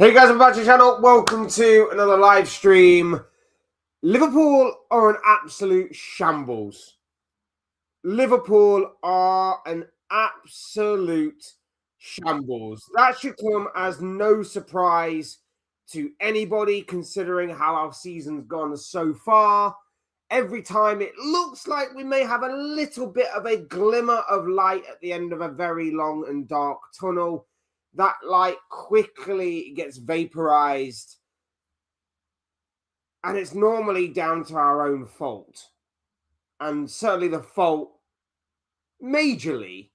Hey guys, I'm back to the channel. Welcome to another live stream. Liverpool are an absolute shambles. Liverpool are an absolute shambles. That should come as no surprise to anybody considering how our season's gone so far. Every time it looks like we may have a little bit of a glimmer of light at the end of a very long and dark tunnel. That light quickly gets vaporized, and it's normally down to our own fault, and certainly the fault majorly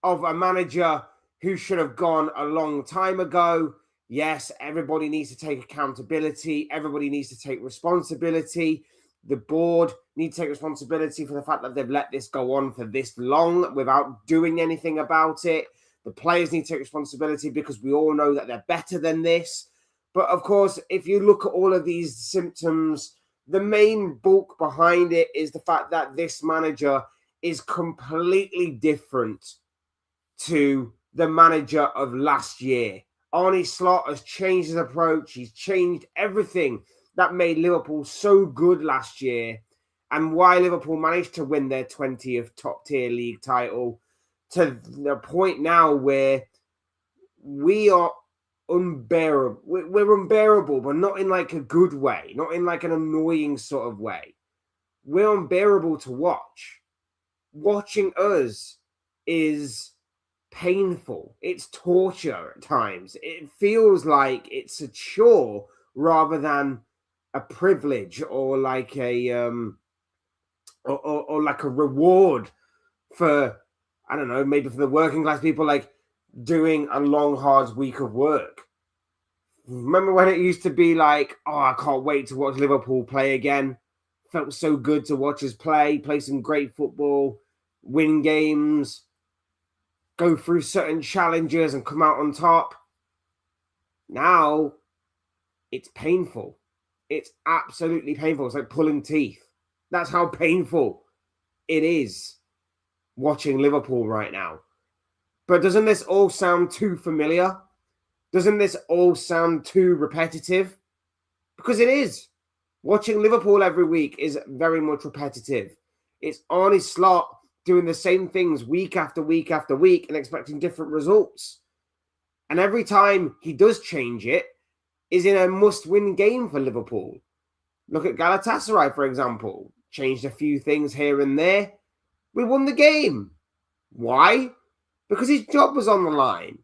of a manager who should have gone a long time ago. Yes, everybody needs to take accountability. Everybody needs to take responsibility. The board needs to take responsibility for the fact that they've let this go on for this long without doing anything about it. The players need to take responsibility because we all know that they're better than this. But of course, if you look at all of these symptoms, the main bulk behind it is the fact that this manager is completely different to the manager of last year. Arne Slot has changed his approach. He's changed everything that made Liverpool so good last year and why Liverpool managed to win their 20th top-tier league title, to the point now where we are unbearable. We're unbearable, but not in like a good way, not in like an annoying sort of way. We're unbearable to watch. Watching us is painful. It's torture at times. It feels like it's a chore rather than a privilege or like a or like a reward for, I don't know, maybe for the working class people, like doing a long, hard week of work. Remember when it used to be like, oh, I can't wait to watch Liverpool play again. Felt so good to watch us play some great football, win games, go through certain challenges and come out on top. Now, it's painful. It's absolutely painful. It's like pulling teeth. That's how painful it is watching Liverpool right now. But doesn't this all sound too familiar? Doesn't this all sound too repetitive? Because it is. Watching Liverpool every week is very much repetitive. It's Arne Slot doing the same things week after week after week and expecting different results. And every time he does change it is in a must-win game for Liverpool. Look at Galatasaray, for example. Changed a few things here and there. We won the game. Why? Because his job was on the line.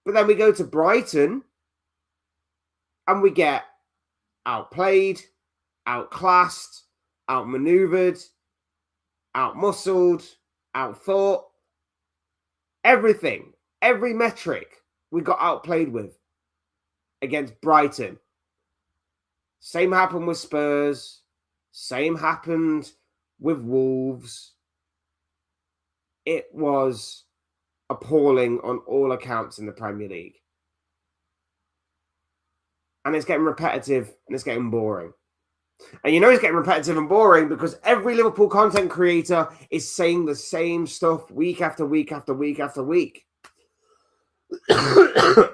But then we go to Brighton and we get outplayed, outclassed, outmaneuvered, outmuscled, outthought. Everything, every metric we got outplayed with against Brighton. Same happened with Spurs. Same happened with Wolves. It was appalling on all accounts in the Premier League. And it's getting repetitive and it's getting boring. And you know it's getting repetitive and boring because every Liverpool content creator is saying the same stuff week after week after week after week. I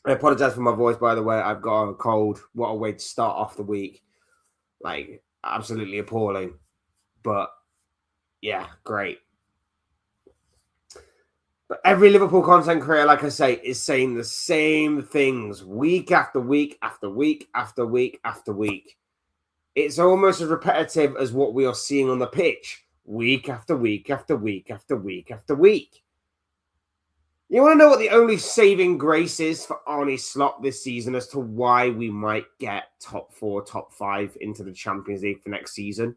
apologize for my voice, by the way. I've got a cold. What a way to start off the week. Like, absolutely appalling. But, yeah, great. But every Liverpool content creator, like I say, is saying the same things week after week after week after week after week. It's almost as repetitive as what we are seeing on the pitch week after week after week after week after week. You want to know what the only saving grace is for Arne Slot this season as to why we might get top 4, top 5 into the Champions League for next season?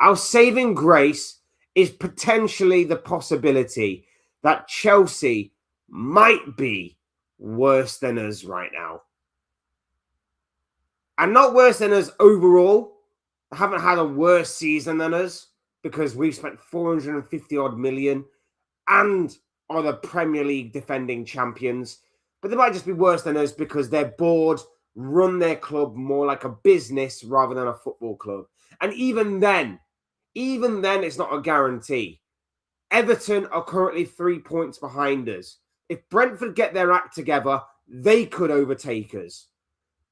Our saving grace is potentially the possibility that Chelsea might be worse than us right now. And not worse than us overall. I haven't had a worse season than us because we've spent 450 odd million and are the Premier League defending champions. But they might just be worse than us because their board run their club more like a business rather than a football club. And even then it's not a guarantee. Everton are currently 3 points behind us. If Brentford get their act together, they could overtake us.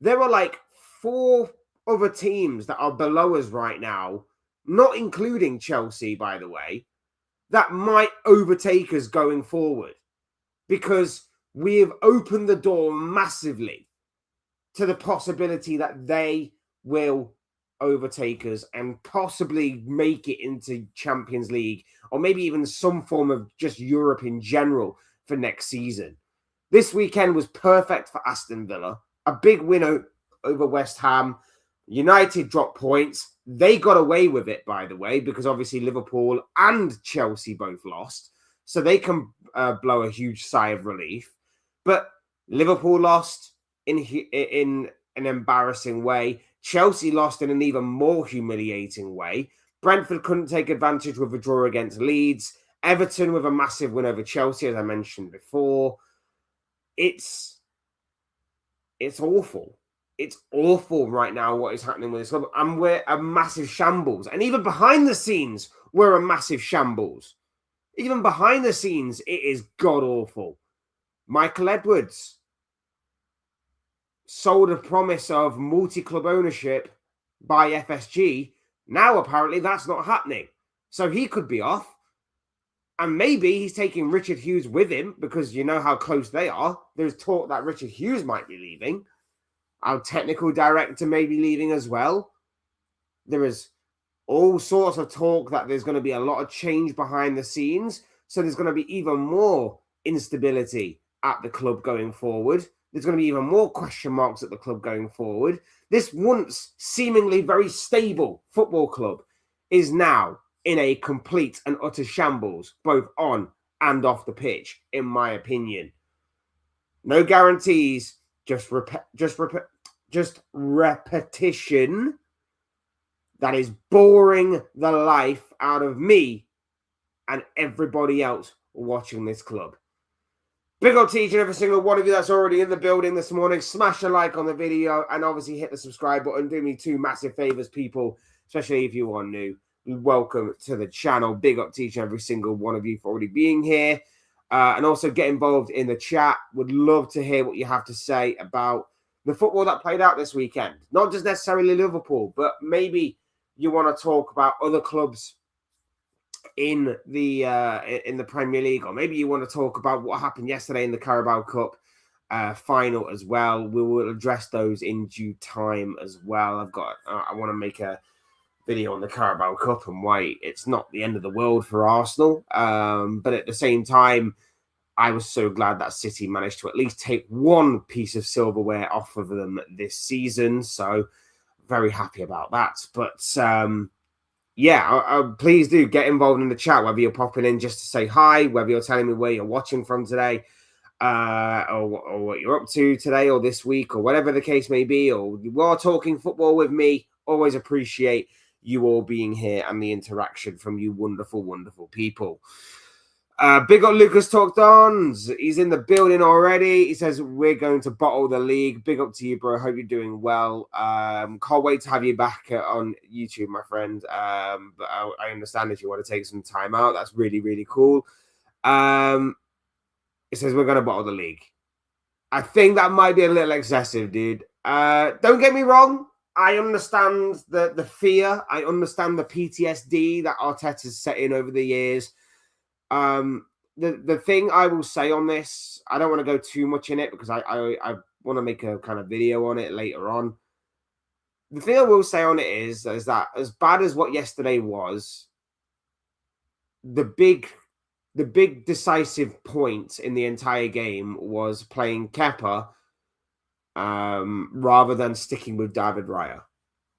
There are like 4 other teams that are below us right now, not including Chelsea, by the way, that might overtake us going forward, because we have opened the door massively to the possibility that they will overtake us and possibly make it into Champions League, or maybe even some form of just Europe in general for next season. This weekend was perfect for Aston Villa. A big win over West Ham. United dropped points. They got away with it, by the way, because obviously Liverpool and Chelsea both lost. So they can blow a huge sigh of relief. But Liverpool lost in an embarrassing way. Chelsea lost in an even more humiliating way. Brentford couldn't take advantage with a draw against Leeds. Everton with a massive win over Chelsea, as I mentioned before. It's awful. It's awful right now what is happening with this club. And we're a massive shambles. And even behind the scenes, we're a massive shambles. Even behind the scenes, it is god-awful. Michael Edwards sold a promise of multi-club ownership by FSG. Now, apparently, that's not happening. So he could be off. And maybe he's taking Richard Hughes with him, because you know how close they are. There's talk that Richard Hughes might be leaving. Our technical director may be leaving as well. There is all sorts of talk that there's going to be a lot of change behind the scenes. So there's going to be even more instability at the club going forward. There's going to be even more question marks at the club going forward. This once seemingly very stable football club is now in a complete and utter shambles, both on and off the pitch, in my opinion. No guarantees, just repetition that is boring the life out of me and everybody else watching this club. Big up to each and every single one of you that's already in the building this morning. Smash a like on the video and obviously hit the subscribe button. Do me 2 massive favors, people, especially if you are new. Welcome to the channel. Big up to each and every single one of you for already being here. And also get involved in the chat. Would love to hear what you have to say about the football that played out this weekend. Not just necessarily Liverpool, but maybe you want to talk about other clubs in the Premier League, or maybe you want to talk about what happened yesterday in the Carabao Cup final as well. We will address those in due time as well. I want to make a video on the Carabao Cup and why it's not the end of the world for Arsenal. But at the same time, I was so glad that City managed to at least take one piece of silverware off of them this season. So very happy about that. But yeah, please do get involved in the chat, whether you're popping in just to say hi, whether you're telling me where you're watching from today, or what you're up to today or this week, or whatever the case may be, or you are talking football with me. Always appreciate you all being here and the interaction from you wonderful, wonderful people. Big up Lucas Talk Dons. He's in the building already. He says, we're going to bottle the league. Big up to you, bro. Hope you're doing well. Can't wait to have you back on YouTube, my friend. But I understand if you want to take some time out. That's really, really cool. It says, we're going to bottle the league. I think that might be a little excessive, dude. Don't get me wrong. I understand the fear. I understand the PTSD that Arteta's set in over the years. The thing I will say on this, I don't want to go too much in it because I want to make a kind of video on it later on. The thing I will say on it is that as bad as what yesterday was, the big decisive point in the entire game was playing Kepa rather than sticking with David Raya.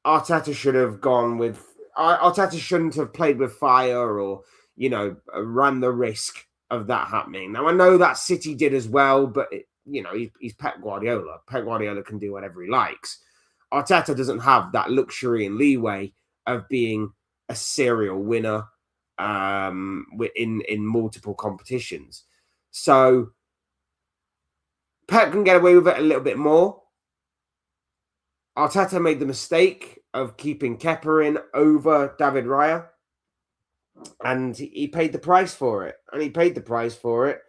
Arteta should have gone with... Arteta shouldn't have played with fire or, you know, ran the risk of that happening. Now, I know that City did as well, but, he's Pep Guardiola. Pep Guardiola can do whatever he likes. Arteta doesn't have that luxury and leeway of being a serial winner in multiple competitions. So Pep can get away with it a little bit more. Arteta made the mistake of keeping Kepa in over David Raya, and he paid the price for it. And he paid the price for it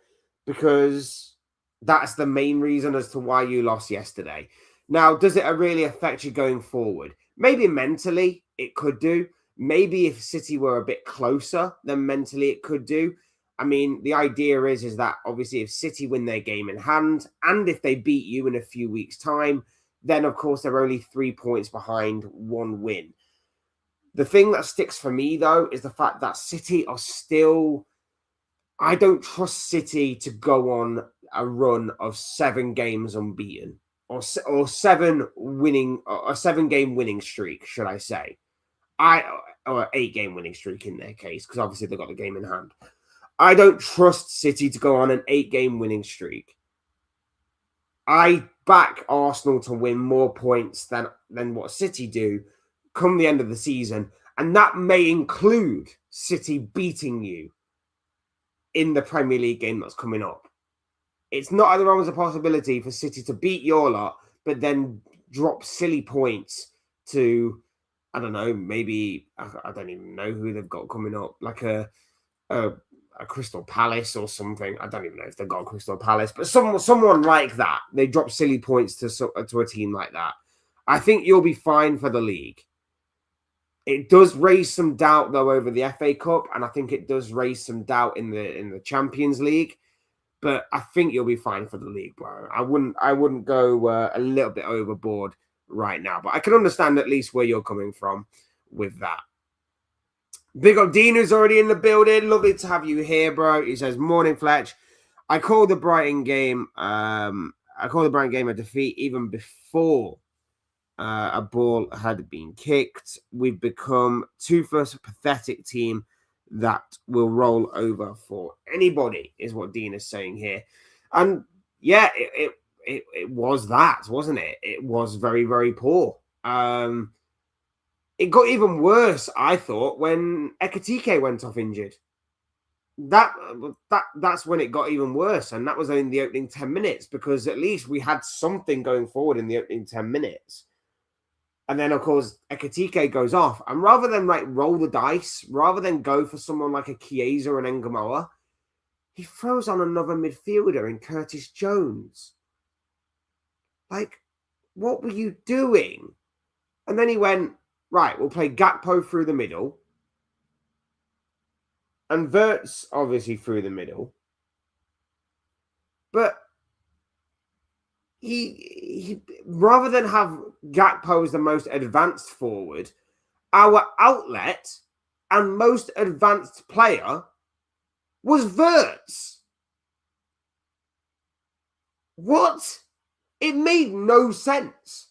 because that's the main reason as to why you lost yesterday. Now, does it really affect you going forward? Maybe mentally it could do. Maybe if City were a bit closer, then mentally it could do. I mean, the idea is that obviously if City win their game in hand and if they beat you in a few weeks' time, then of course they're only 3 points behind one win. The thing that sticks for me, though, is the fact that City are still... I don't trust City to go on a run of 7 games unbeaten or 7-game winning streak, should I say. Or 8-game winning streak in their case, because obviously they've got the game in hand. I don't trust City to go on an 8-game winning streak. I back Arsenal to win more points than what City do come the end of the season, and that may include City beating you in the Premier League game that's coming up. It's not out of the realms of possibility for City to beat your lot, but then drop silly points to, I don't know, maybe, I don't even know who they've got coming up, like a Crystal Palace or something. I don't even know if they've got a Crystal Palace, but someone like that. They drop silly points to a team like that. I think you'll be fine for the league. It does raise some doubt, though, over the FA Cup, and I think it does raise some doubt in the Champions League. But I think you'll be fine for the league, bro. I wouldn't go a little bit overboard right now, but I can understand at least where you're coming from with that. Big up Dean, who's already in the building. Lovely to have you here, bro. He says, "Morning, Fletch. I called the Brighton game. A defeat even before a ball had been kicked. We've become too first a pathetic team that will roll over for anybody," is what Dean is saying here. And yeah, it was that, wasn't it? It was very, very poor. It got even worse, I thought, when Ekitike went off injured. That's when it got even worse, and that was only in the opening 10 minutes, because at least we had something going forward in the opening 10 minutes. And then, of course, Ekitike goes off. And rather than roll the dice, rather than go for someone like a Chiesa or an Ngamoa, he throws on another midfielder in Curtis Jones. Like, what were you doing? And then he went, right, we'll play Gakpo through the middle. And Wirtz, obviously, through the middle. But he rather than have Gakpo as the most advanced forward, our outlet and most advanced player was Wirtz. What? It made no sense.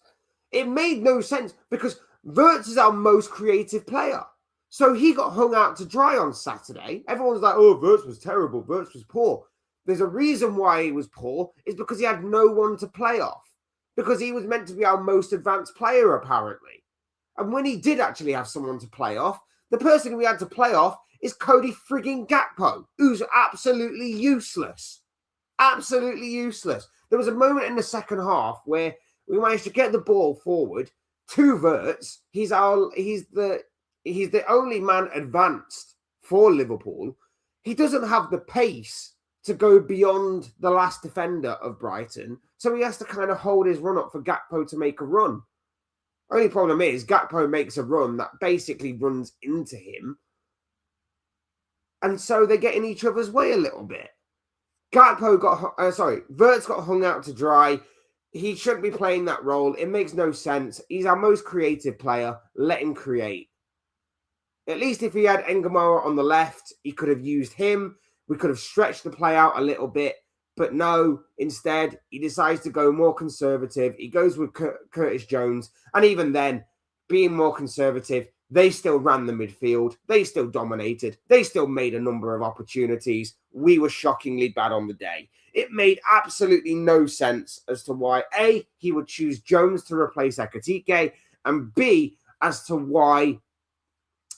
It made no sense because Wirtz is our most creative player. So he got hung out to dry on Saturday. Everyone's like, oh, Wirtz was terrible. Wirtz was poor. There's a reason why he was poor. Is because he had no one to play off. Because he was meant to be our most advanced player, apparently. And when he did actually have someone to play off, the person we had to play off is Cody frigging Gakpo, who's absolutely useless. Absolutely useless. There was a moment in the second half where we managed to get the ball forward to Wirtz. He's the only man advanced for Liverpool. He doesn't have the pace to go beyond the last defender of Brighton. So he has to kind of hold his run up for Gakpo to make a run. Only problem is Gakpo makes a run that basically runs into him. And so they get in each other's way a little bit. Wirtz got hung out to dry. He shouldn't be playing that role. It makes no sense. He's our most creative player. Let him create. At least if he had Ngamoa on the left, he could have used him. We could have stretched the play out a little bit. But no, instead, he decides to go more conservative. He goes with Curtis Jones. And even then, being more conservative, they still ran the midfield. They still dominated. They still made a number of opportunities. We were shockingly bad on the day. It made absolutely no sense as to why, A, he would choose Jones to replace Ekitike, and B, as to why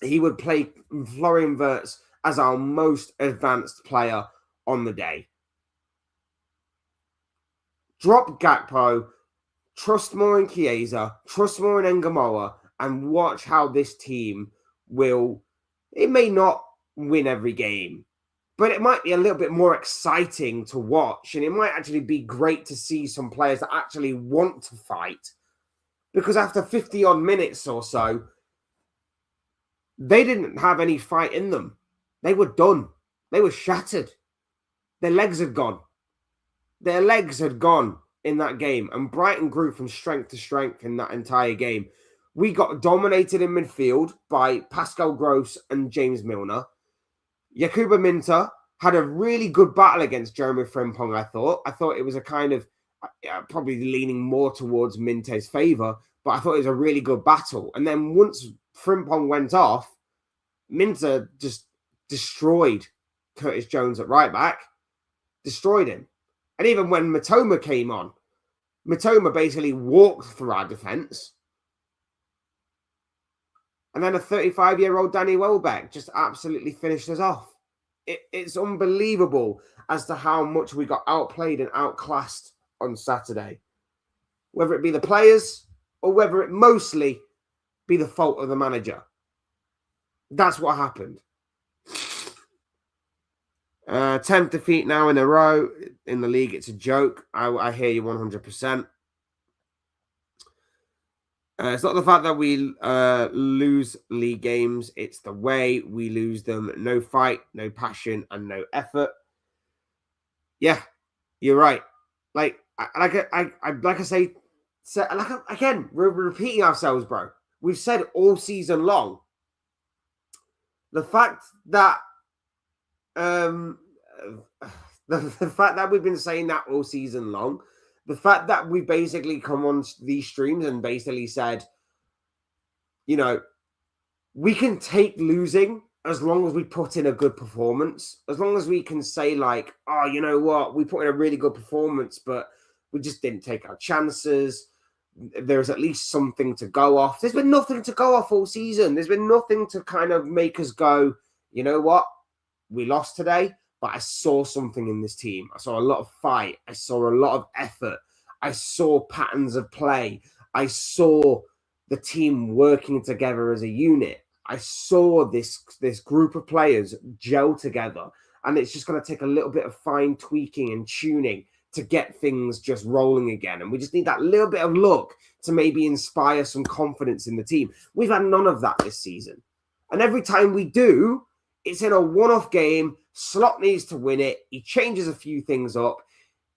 he would play Florian Wirtz as our most advanced player on the day. Drop Gakpo, trust more in Chiesa, trust more in Ngamoa, and watch how this team will... It may not win every game, but it might be a little bit more exciting to watch, and it might actually be great to see some players that actually want to fight, because after 50 odd minutes or so, they didn't have any fight in them. They were done. They were shattered. Their legs had gone. Their legs had gone in that game, and Brighton grew from strength to strength in that entire game. We got dominated in midfield by Pascal Gross and James Milner. Yakuba Minter had a really good battle against Jeremy Frimpong, I thought. I thought it was a kind of, probably leaning more towards Minter's favour, but I thought it was a really good battle. And then once Frimpong went off, Minter just destroyed Curtis Jones at right back, destroyed him. And even when Matoma came on, Matoma basically walked through our defence. And then a 35-year-old Danny Welbeck just absolutely finished us off. It's unbelievable as to how much we got outplayed and outclassed on Saturday. Whether it be the players or whether it mostly be the fault of the manager. That's what happened. 10th defeat now in a row in the league. It's a joke. I hear you 100%. It's not the fact that we lose league games. It's the way we lose them. No fight, no passion, and no effort. Yeah, you're right. Again, we're repeating ourselves, bro. We've said all season long. The fact that the fact that we've been saying that all season long, the fact that we basically come on these streams and basically said, you know, we can take losing as long as we put in a good performance, as long as we can say like, oh, you know what, we put in a really good performance, but we just didn't take our chances. There's at least something to go off. There's been nothing to go off all season. There's been nothing to kind of make us go, you know what, we lost today, but I saw something in this team. I saw a lot of fight. I saw a lot of effort. I saw patterns of play. I saw the team working together as a unit. I saw this group of players gel together, and it's just going to take a little bit of fine tweaking and tuning to get things just rolling again. And we just need that little bit of luck to maybe inspire some confidence in the team. We've had none of that this season. And every time we do, it's in a one-off game. Slot needs to win it. He changes a few things up.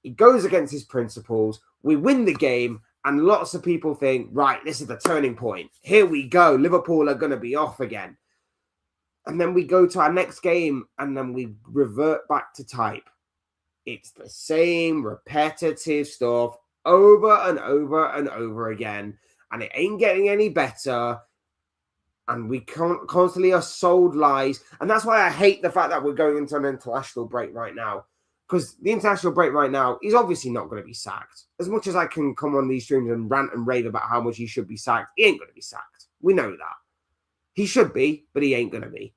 He goes against his principles. We win the game. And lots of people think, right, this is the turning point. Here we go. Liverpool are going to be off again. And then we go to our next game and then we revert back to type. It's the same repetitive stuff over and over and over again. And it ain't getting any better. And we constantly are sold lies. And that's why I hate the fact that we're going into an international break right now. Because the international break right now, he's obviously not going to be sacked. As much as I can come on these streams and rant and rave about how much he should be sacked, he ain't going to be sacked. We know that. He should be, but he ain't going to be.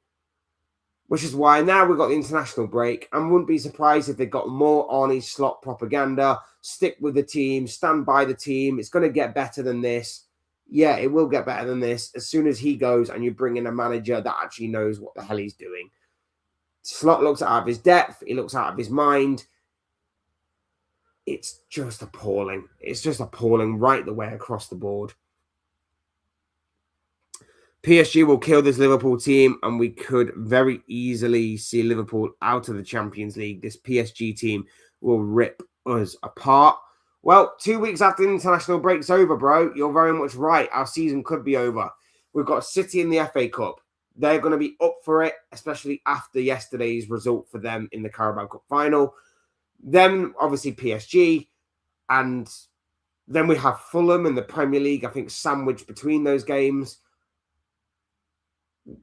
Which is why now we've got the international break, and wouldn't be surprised if they got more Arnie Slot propaganda, stick with the team, stand by the team. It's going to get better than this. Yeah, it will get better than this as soon as he goes and you bring in a manager that actually knows what the hell he's doing. Slot looks out of his depth. He looks out of his mind. It's just appalling. It's just appalling right the way across the board. PSG will kill this Liverpool team, and we could very easily see Liverpool out of the Champions League. This PSG team will rip us apart. Well, 2 weeks after the international break's over, bro, you're very much right. Our season could be over. We've got City in the FA Cup. They're going to be up for it, especially after yesterday's result for them in the Carabao Cup final. Then, obviously, PSG. And then we have Fulham in the Premier League, I think, sandwiched between those games.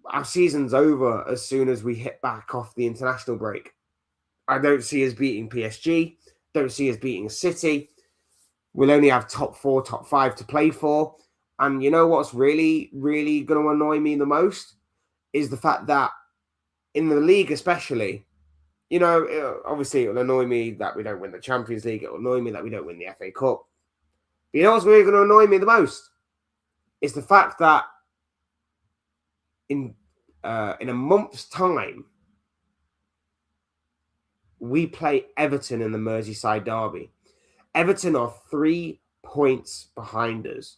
Our season's over as soon as we hit back off the international break. I don't see us beating PSG. Don't see us beating City. We'll only have top 4, top 5 to play for. And you know what's really, really going to annoy me the most? Is the fact that in the league especially, you know, obviously it'll annoy me that we don't win the Champions League. It'll annoy me that we don't win the FA Cup. But you know what's really going to annoy me the most? Is the fact that in a month's time, we play Everton in the Merseyside derby. Everton are 3 points behind us.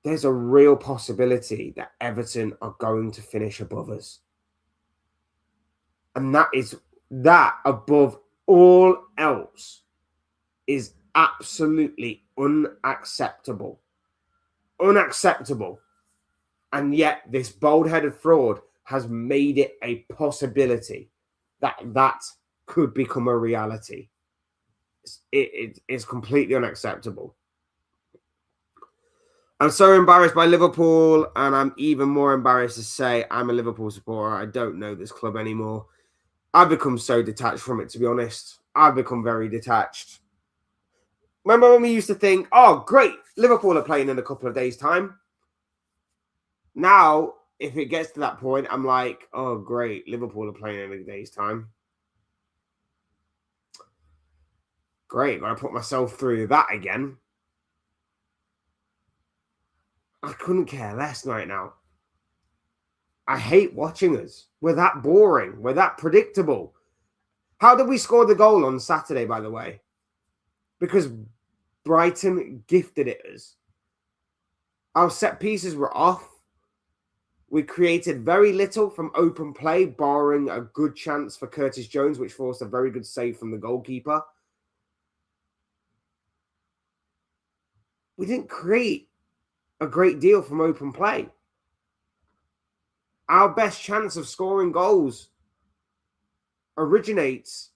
There's a real possibility that Everton are going to finish above us. And that above all else is absolutely unacceptable. Unacceptable. And yet this bold-headed fraud has made it a possibility that could become a reality. It's completely unacceptable. I'm so embarrassed by Liverpool, and I'm even more embarrassed to say I'm a Liverpool supporter. I don't know this club anymore. I've become so detached from it, to be honest. I've become very detached. Remember when we used to think, oh, great, Liverpool are playing in a couple of days' time? Now, if it gets to that point, I'm like, oh, great, Liverpool are playing in a day's time. Great, got to put myself through that again. I couldn't care less right now. I hate watching us. We're that boring. We're that predictable. How did we score the goal on Saturday, by the way? Because Brighton gifted it us. Our set pieces were off. We created very little from open play, barring a good chance for Curtis Jones, which forced a very good save from the goalkeeper. We didn't create a great deal from open play. Our best chance of scoring goals originates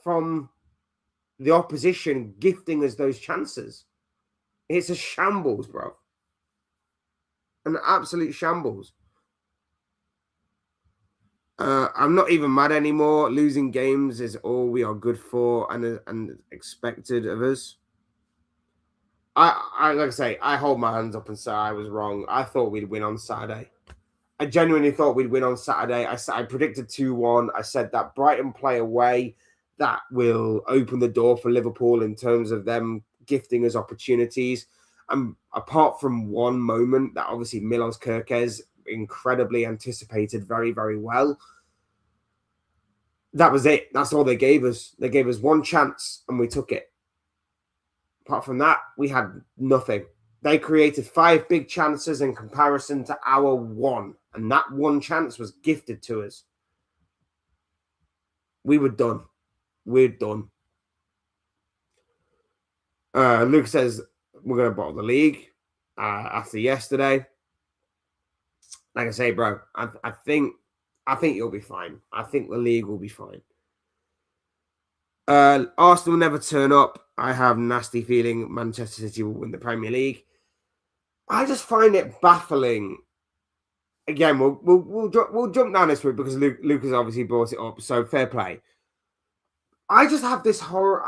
from the opposition gifting us those chances. It's a shambles, bro. An absolute shambles. I'm not even mad anymore. Losing games is all we are good for and expected of us. I like I say, I hold my hands up and say I was wrong. I thought we'd win on Saturday. I genuinely thought we'd win on Saturday. I predicted 2-1. I said that Brighton play away. That will open the door for Liverpool in terms of them gifting us opportunities. Apart from one moment that obviously Milos Kerkez incredibly anticipated very, very well. That was it. That's all they gave us. They gave us one chance and we took it. Apart from that, we had nothing. They created 5 big chances in comparison to our 1. And that one chance was gifted to us. We were done. We're done. Luke says we're going to bottle the league after yesterday. Like I say, bro, I think you'll be fine. I think the league will be fine. Arsenal never turn up. I have nasty feeling Manchester City will win the Premier League. I just find it baffling. Again, we'll jump down this route because Luke has obviously brought it up. So fair play. I just have this horror.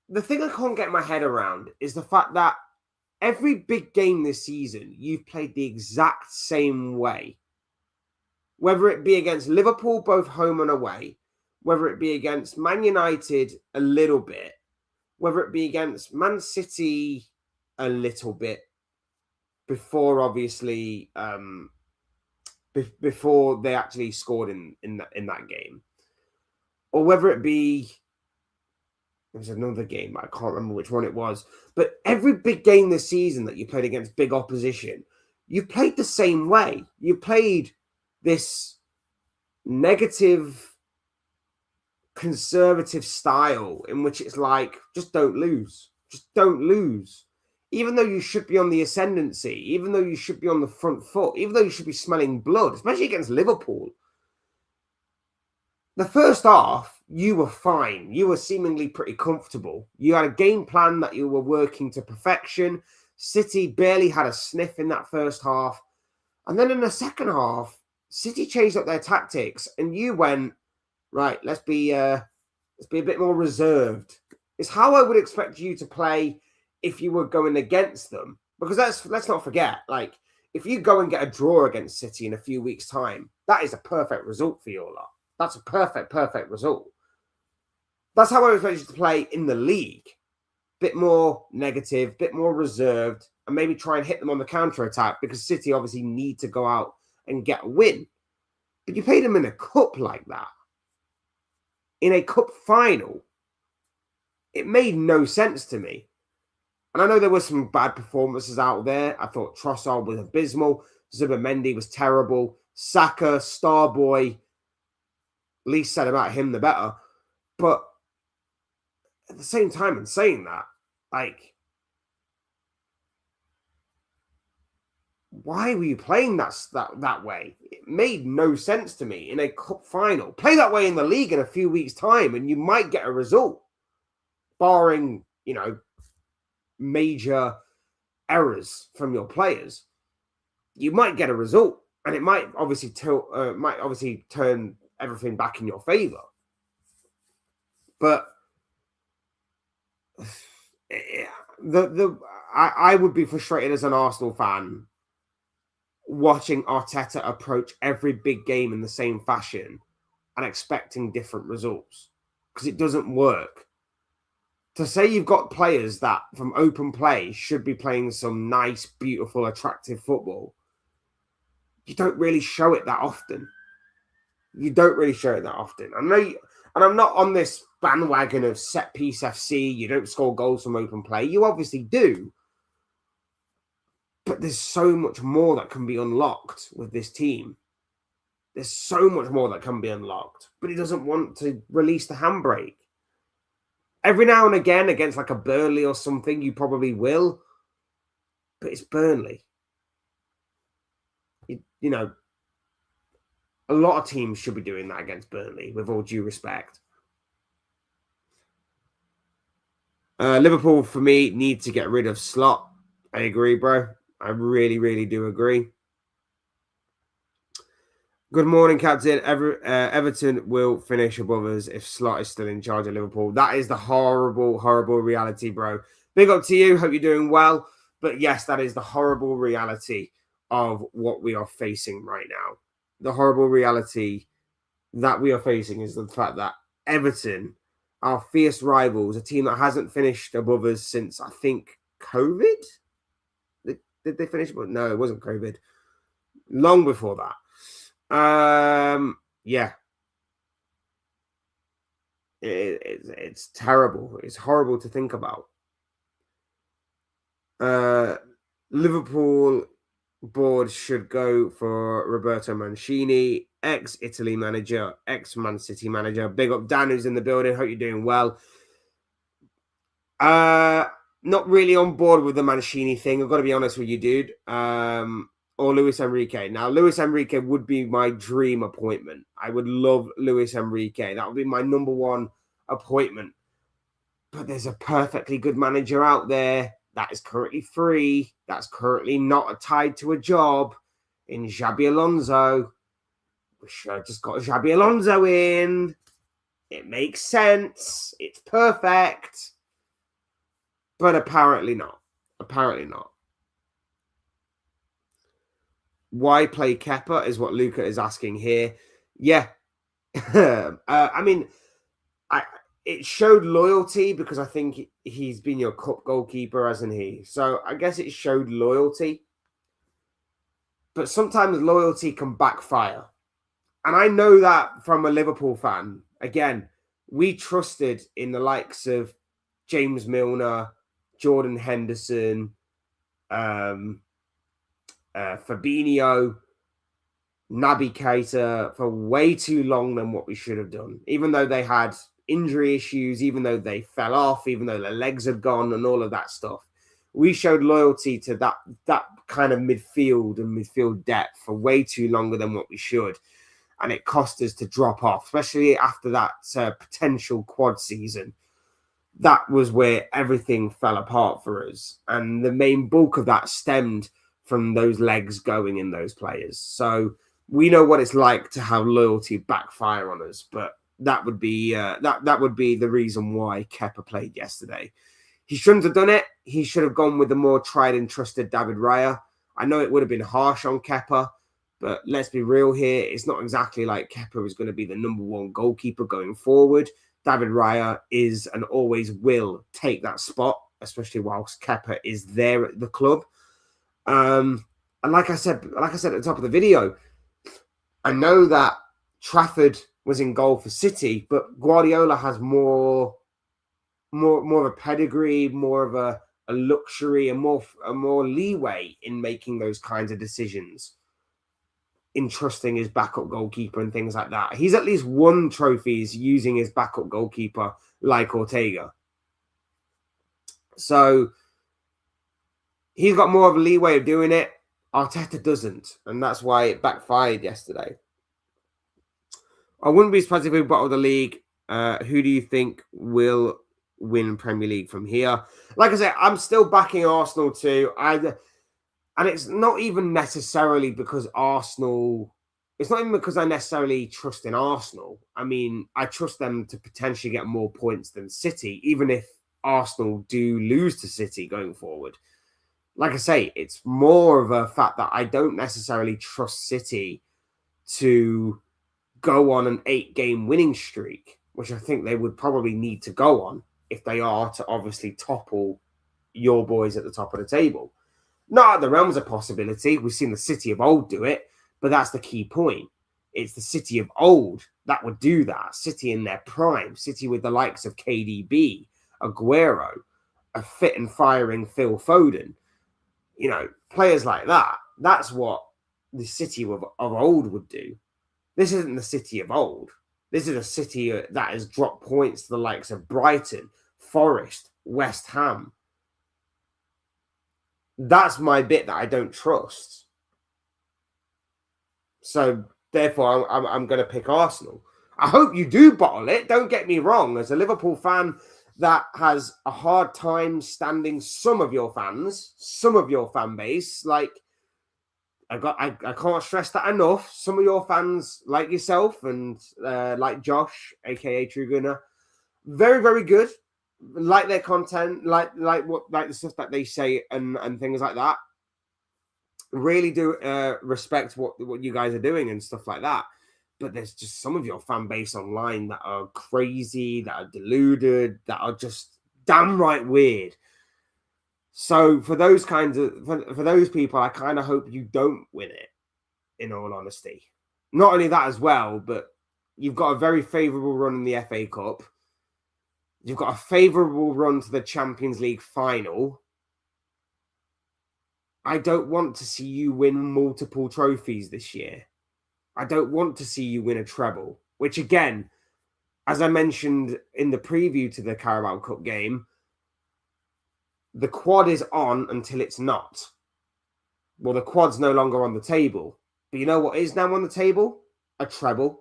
The thing I can't get my head around is the fact that every big game this season, you've played the exact same way. Whether it be against Liverpool, both home and away, whether it be against Man United a little bit, whether it be against Man City a little bit, before obviously before they actually scored in that game, or whether it be there was another game, I can't remember which one it was, but every big game this season that you played against big opposition, you played the same way. You played this negative, conservative style in which it's like, just don't lose. Just don't lose. Even though you should be on the ascendancy, even though you should be on the front foot, even though you should be smelling blood, especially against Liverpool. The first half, you were fine. You were seemingly pretty comfortable. You had a game plan that you were working to perfection. City barely had a sniff in that first half. And then in the second half, City changed up their tactics and you went, right, let's be a bit more reserved. It's how I would expect you to play if you were going against them. Because let's not forget, like, if you go and get a draw against City in a few weeks' time, that is a perfect result for your lot. That's a perfect result. That's how I expect you to play in the league. Bit more negative, bit more reserved, and maybe try and hit them on the counter-attack because City obviously need to go out and get a win. But you played them in a cup like that. in a cup final, it made no sense to me. And I know there were some bad performances out there. I thought Trossard was abysmal. Zubimendi was terrible. Saka, Starboy, least said about him, the better. But at the same time, in saying that, like, why were you playing that way? It made no sense to me in a cup final. Play that way in the league in a few weeks' time, and you might get a result, barring, major errors from your players. You might get a result, and it might obviously turn everything back in your favor. But I would be frustrated as an Arsenal fan watching Arteta approach every big game in the same fashion and expecting different results, because it doesn't work. To say you've got players that from open play should be playing some nice, beautiful, attractive football, you don't really show it that often. I know, and I'm not on this bandwagon of set piece FC. You don't score goals from open play. You obviously do. But there's so much more that can be unlocked with this team. There's so much more that can be unlocked. But he doesn't want to release the handbrake. Every now and again, against like a Burnley or something, you probably will. But it's Burnley. A lot of teams should be doing that against Burnley, with all due respect. Liverpool, for me, need to get rid of Slot. I agree, bro. I really, really do agree. Good morning, Captain. Everton will finish above us if Slot is still in charge of Liverpool. That is the horrible, horrible reality, bro. Big up to you. Hope you're doing well. But yes, that is the horrible reality of what we are facing right now. The horrible reality that we are facing is the fact that Everton, our fierce rivals, a team that hasn't finished above us since, I think, COVID? Did they finish? No, it wasn't COVID. Long before that. Yeah. It's terrible. It's horrible to think about. Liverpool board should go for Roberto Mancini, ex-Italy manager, ex-Man City manager. Big up Dan, who's in the building. Hope you're doing well. Not really on board with the Mancini thing. I've got to be honest with you, dude. Or Luis Enrique. Now, Luis Enrique would be my dream appointment. I would love Luis Enrique. That would be my number one appointment. But there's a perfectly good manager out there that is currently free, that's currently not tied to a job, in Xabi Alonso. We should have just got Xabi Alonso in. It makes sense. It's perfect. But apparently not. Why play Kepa is what Luca is asking here. Yeah. I mean, it showed loyalty because I think he's been your cup goalkeeper, hasn't he? So I guess it showed loyalty. But sometimes loyalty can backfire. And I know that from a Liverpool fan. Again, we trusted in the likes of James Milner, Jordan Henderson, Fabinho, Naby Keita for way too long than what we should have done. Even though they had injury issues, even though they fell off, even though their legs had gone and all of that stuff. We showed loyalty to that kind of midfield and midfield depth for way too longer than what we should. And it cost us to drop off, especially after that potential quad season. That was where everything fell apart for us. And the main bulk of that stemmed from those legs going in those players. So we know what it's like to have loyalty backfire on us, but that would be that would be the reason why Kepa played yesterday. He shouldn't have done it. He should have gone with the more tried and trusted David Raya. I know it would have been harsh on Kepa, but let's be real here. It's not exactly like Kepa is going to be the number one goalkeeper going forward. David Raya is and always will take that spot, especially whilst Kepa is there at the club. And like I said at the top of the video, I know that Trafford was in goal for City, but Guardiola has more of a pedigree, more of a luxury, and more leeway in making those kinds of decisions, in trusting his backup goalkeeper and things like that. He's at least won trophies using his backup goalkeeper like Ortega. So he's got more of a leeway of doing it. Arteta doesn't, and that's why it backfired yesterday. I wouldn't be surprised if we bottle the league. Who do you think will win Premier League from here? Like I said, I'm still backing Arsenal too. And it's not even necessarily because Arsenal... It's not even because I necessarily trust in Arsenal. I mean, I trust them to potentially get more points than City, even if Arsenal do lose to City going forward. Like I say, it's more of a fact that I don't necessarily trust City to go on an 8-game winning streak, which I think they would probably need to go on if they are to obviously topple your boys at the top of the table. Not out of the realms of possibility. We've seen the City of old do it, but that's the key point. It's the City of old that would do that. City in their prime. City with the likes of KDB, Aguero, a fit and firing Phil Foden. You know, players like that. That's what the City of old would do. This isn't the City of old. This is a City that has dropped points to the likes of Brighton, Forest, West Ham. That's my bit that I don't trust. So, therefore, I'm going to pick Arsenal. I hope you do bottle it. Don't get me wrong. As a Liverpool fan that has a hard time standing some of your fans, some of your fan base, like... I can't stress that enough. Some of your fans, like yourself and like Josh, aka True Gunner, very, very good. Like their content, like the stuff that they say and things like that. Really do respect what you guys are doing and stuff like that. But there's just some of your fan base online that are crazy, that are deluded, that are just damn right weird. So for those for those people, I kind of hope you don't win it, in all honesty. Not only that as well, but you've got a very favourable run in the FA Cup. You've got a favourable run to the Champions League final. I don't want to see you win multiple trophies this year. I don't want to see you win a treble, which again, as I mentioned in the preview to the Carabao Cup game, the quad is on until it's not. Well, the quad's no longer on the table. But you know what is now on the table? A treble.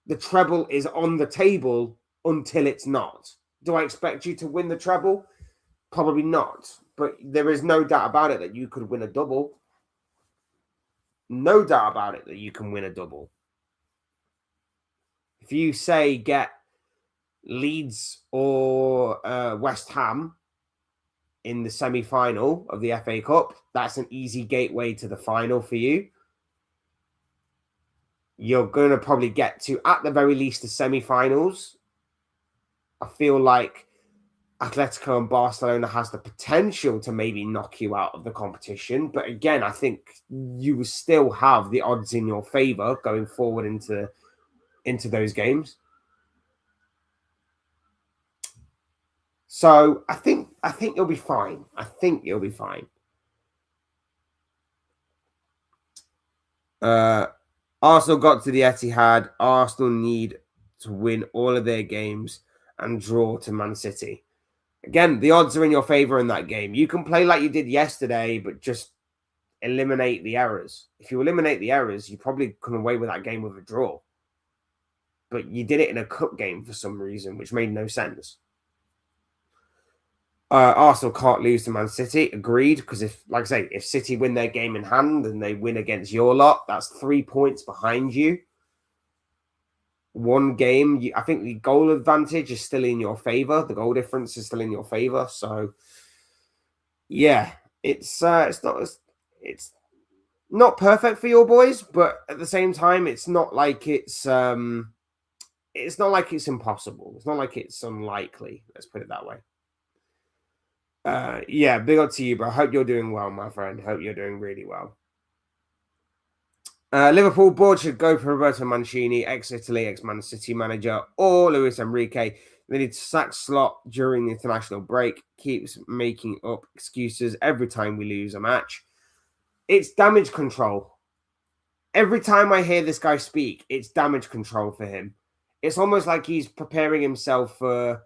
The treble is on the table until it's not. Do I expect you to win the treble? Probably not. But there is no doubt about it that you could win a double. No doubt about it that you can win a double. If you say get Leeds or West Ham in the semi-final of the FA Cup, that's an easy gateway to the final for you. You're going to probably get to, at the very least, the semi-finals. I feel like Atletico and Barcelona has the potential to maybe knock you out of the competition. But again, I think you still have the odds in your favour going forward into those games. So I think you'll be fine. I think you'll be fine. Arsenal got to the Etihad. Arsenal need to win all of their games and draw to Man City. Again, the odds are in your favour in that game. You can play like you did yesterday, but just eliminate the errors. If you eliminate the errors, you probably come away with that game with a draw. But you did it in a cup game for some reason, which made no sense. Arsenal can't lose to Man City. Agreed. Because like I say, if City win their game in hand and they win against your lot, that's 3 points behind you. One game, I think the goal advantage is still in your favour. The goal difference is still in your favour. So, yeah, it's not perfect for your boys, but at the same time, it's not like it's impossible. It's not like it's unlikely. Let's put it that way. Yeah, big up to you, bro. Hope you're doing well, my friend. Hope you're doing really well. Liverpool board should go for Roberto Mancini, ex-Italy, ex-Man City manager, or Luis Enrique. They need to sack Slot during the international break. Keeps making up excuses every time we lose a match. It's damage control. Every time I hear this guy speak, it's damage control for him. It's almost like he's preparing himself for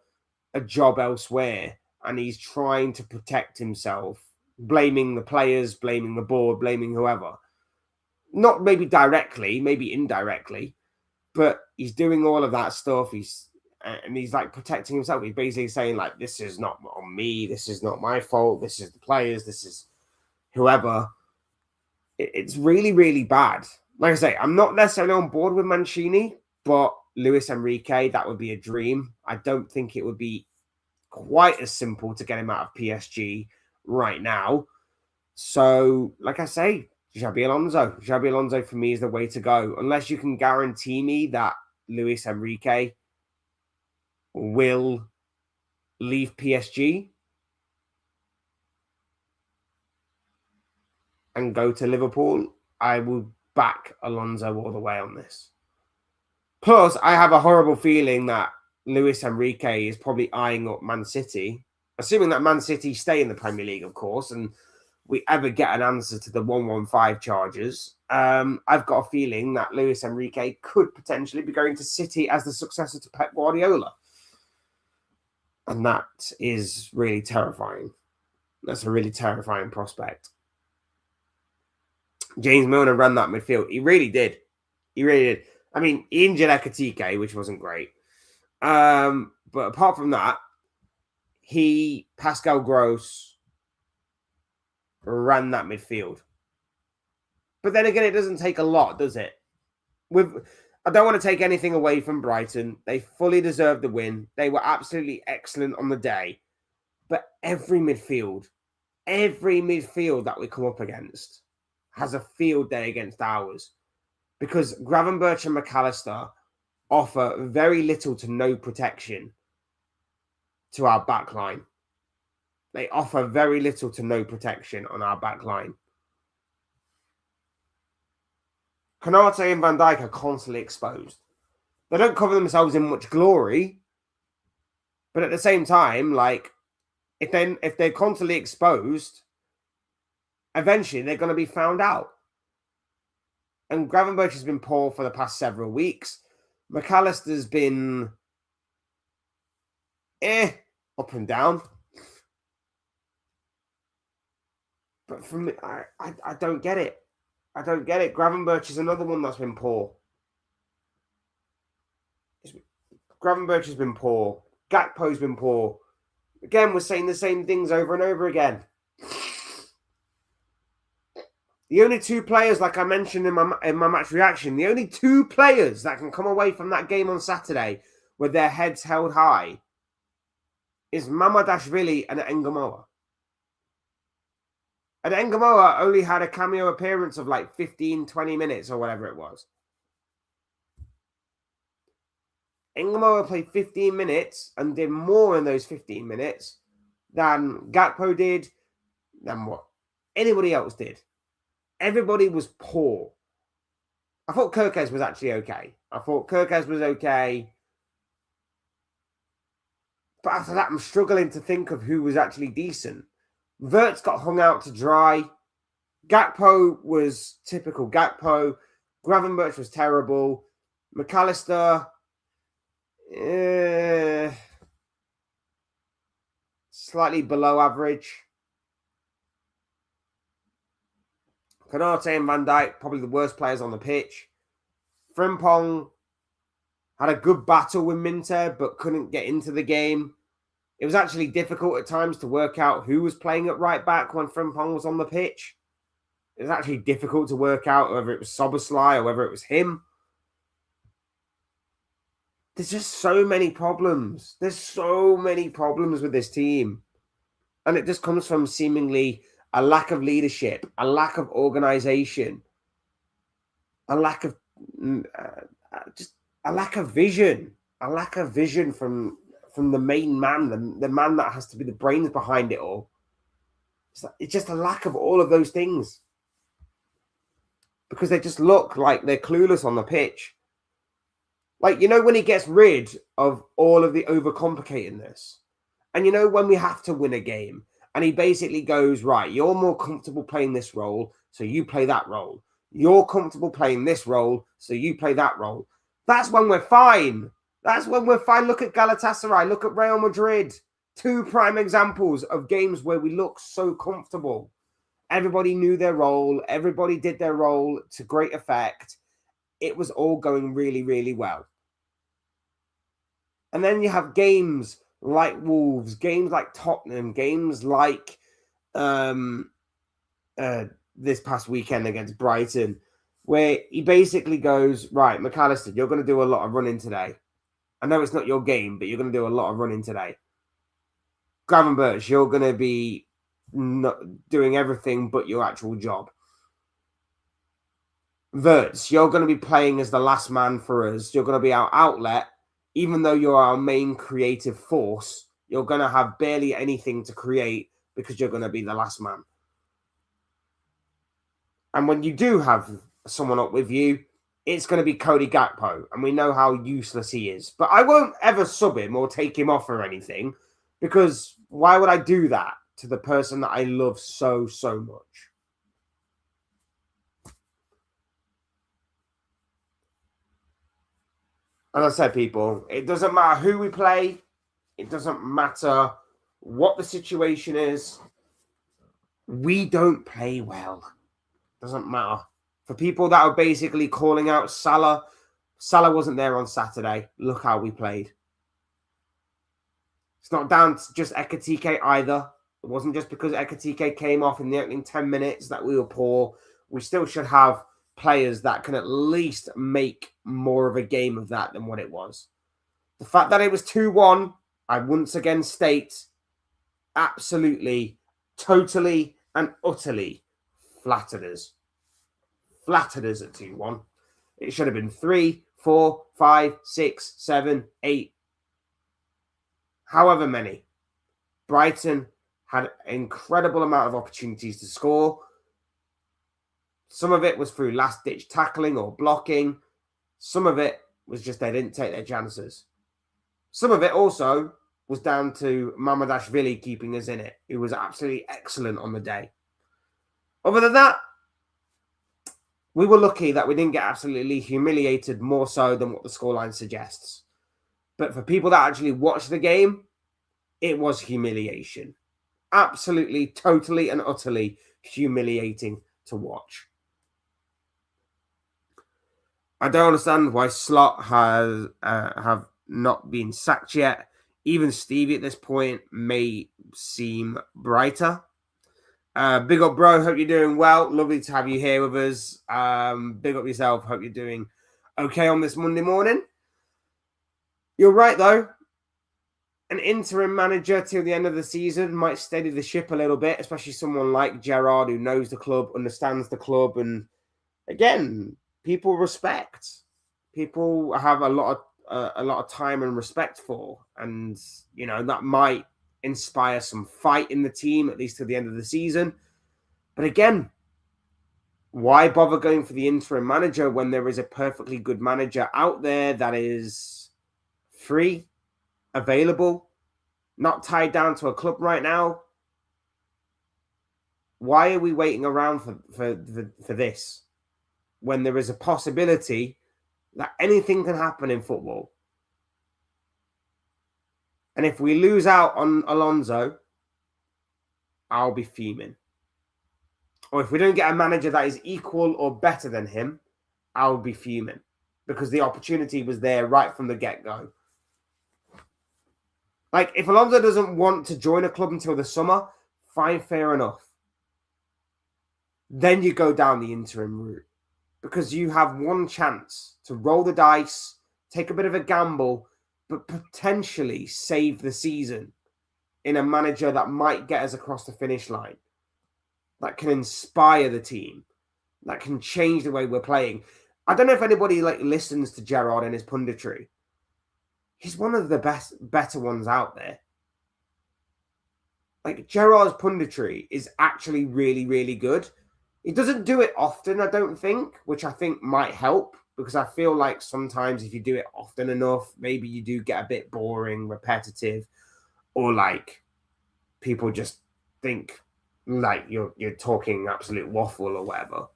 a job elsewhere and he's trying to protect himself, blaming the players, blaming the board, blaming whoever. Not maybe directly, maybe indirectly, but he's doing all of that stuff. He's like protecting himself. He's basically saying like, this is not on me. This is not my fault. This is the players. This is whoever. It's really, really bad. Like I say, I'm not necessarily on board with Mancini, but Luis Enrique, that would be a dream. I don't think it would be quite as simple to get him out of PSG right now. So, like I say, Xabi Alonso. Xabi Alonso for me is the way to go. Unless you can guarantee me that Luis Enrique will leave PSG and go to Liverpool, I will back Alonso all the way on this. Plus, I have a horrible feeling that Luis Enrique is probably eyeing up Man City, assuming that Man City stay in the Premier League, of course, and we ever get an answer to the 115 charges. I've got a feeling that Luis Enrique could potentially be going to City as the successor to Pep Guardiola. And that is really terrifying. That's a really terrifying prospect. James Milner ran that midfield. He really did. He really did. I mean, he injured Ekatike, which wasn't great. But apart from that, Pascal Gross, ran that midfield. But then again, it doesn't take a lot, does it? I don't want to take anything away from Brighton. They fully deserved the win. They were absolutely excellent on the day. But every midfield that we come up against has a field day against ours. Because Gravenberch and McAllister offer very little to no protection to our back line. They offer very little to no protection on our back line. Konate and Van Dijk are constantly exposed. They don't cover themselves in much glory, but at the same time, like, if they're constantly exposed, eventually they're going to be found out. And Gravenberch has been poor for the past several weeks. McAllister's been up and down. But for me, I don't get it. I don't get it. Gravenberch is another one that's been poor. Gravenberch has been poor. Gakpo's been poor. Again, we're saying the same things over and over again. The only two players, like I mentioned in my match reaction, the only two players that can come away from that game on Saturday with their heads held high is Mamadashvili and Engamoa. And Engamoa only had a cameo appearance of like 15, 20 minutes or whatever it was. Engamoa played 15 minutes and did more in those 15 minutes than Gakpo did, than what anybody else did. Everybody was poor. I thought Kirkes was actually okay. But after that, I'm struggling to think of who was actually decent. Wirtz got hung out to dry. Gakpo was typical Gakpo. Gravenberch was terrible. McAllister, slightly below average. Konate and Van Dijk, probably the worst players on the pitch. Frimpong had a good battle with Minter, but couldn't get into the game. It was actually difficult at times to work out who was playing at right back when Frimpong was on the pitch. It was actually difficult to work out whether it was Soboslai or whether it was him. There's just so many problems. There's so many problems with this team. And it just comes from seemingly a lack of leadership, a lack of organization, a lack of vision from the main man, the man that has to be the brains behind it all. It's just a lack of all of those things. because they just look like they're clueless on the pitch. Like, when he gets rid of all of the overcomplicatedness, and when we have to win a game, and he basically goes, right, you're more comfortable playing this role, so you play that role. You're comfortable playing this role, so you play that role. That's when we're fine. That's when we're fine. Look at Galatasaray. Look at Real Madrid. 2 prime examples of games where we look so comfortable. Everybody knew their role. Everybody did their role to great effect. It was all going really, really well. And then you have games like Wolves, games like Tottenham, games like this past weekend against Brighton, where he basically goes, right, McAllister, you're going to do a lot of running today. I know it's not your game, but you're going to do a lot of running today. Gravenberch, you're going to be not doing everything but your actual job. Wirtz, you're going to be playing as the last man for us. You're going to be our outlet. Even though you're our main creative force, you're going to have barely anything to create because you're going to be the last man. And when you do have someone up with you, it's going to be Cody Gakpo. And we know how useless he is. But I won't ever sub him or take him off or anything, because why would I do that to the person that I love so, so much? As I said, people, it doesn't matter who we play. It doesn't matter what the situation is. We don't play well. Doesn't matter. For people that are basically calling out Salah wasn't there on Saturday. Look how we played. It's not down to just Ekatike either. It wasn't just because Ekatike came off in the opening 10 minutes that we were poor. We still should have players that can at least make more of a game of that than what it was. The fact that it was 2-1, I once again state, absolutely, totally, and utterly flattered us. Flattered us at 2-1. It should have been 3, 4, 5, 6, 7, 8. However many. Brighton had an incredible amount of opportunities to score. Some of it was through last-ditch tackling or blocking. Some of it was just they didn't take their chances. Some of it also was down to Mamardashvili keeping us in it, who was absolutely excellent on the day. Other than that, we were lucky that we didn't get absolutely humiliated more so than what the scoreline suggests. But for people that actually watched the game, it was humiliation. Absolutely, totally, and utterly humiliating to watch. I don't understand why Slot has have not been sacked yet. Even Stevie at this point may seem brighter. Big up, bro. Hope you're doing well. Lovely to have you here with us. Big up yourself. Hope you're doing okay on this Monday morning. You're right, though. An interim manager till the end of the season might steady the ship a little bit, especially someone like Gerrard who knows the club, understands the club, and again, people respect. People have a lot of time and respect for, and that might inspire some fight in the team at least till the end of the season. But again, why bother going for the interim manager when there is a perfectly good manager out there that is free, available, not tied down to a club right now? Why are we waiting around for this when there is a possibility that anything can happen in football? And if we lose out on Alonso, I'll be fuming. Or if we don't get a manager that is equal or better than him, I'll be fuming. Because the opportunity was there right from the get-go. Like, if Alonso doesn't want to join a club until the summer, fine, fair enough. Then you go down the interim route. Because you have one chance to roll the dice, take a bit of a gamble, but potentially save the season in a manager that might get us across the finish line, that can inspire the team, that can change the way we're playing. I don't know if anybody listens to Gerrard and his punditry. He's one of the better ones out there. Like, Gerrard's punditry is actually really, really good. He doesn't do it often, I don't think, which I think might help, because I feel like sometimes if you do it often enough, maybe you do get a bit boring, repetitive, or like people just think like you're talking absolute waffle or whatever.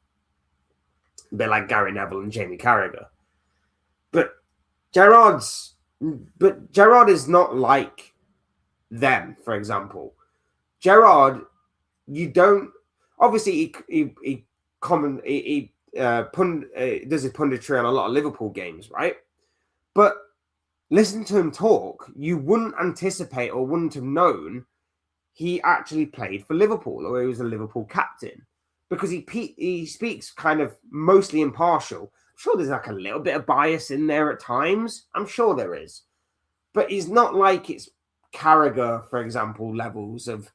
A bit like Gary Neville and Jamie Carragher. But Gerrard is not like them, for example. Gerrard, you don't obviously he does his punditry on a lot of Liverpool games, right? But listen to him talk, you wouldn't anticipate or wouldn't have known he actually played for Liverpool or he was a Liverpool captain, because he speaks kind of mostly impartial. I'm sure there's like a little bit of bias in there at times. I'm sure there is. But he's not like it's Carragher, for example, levels of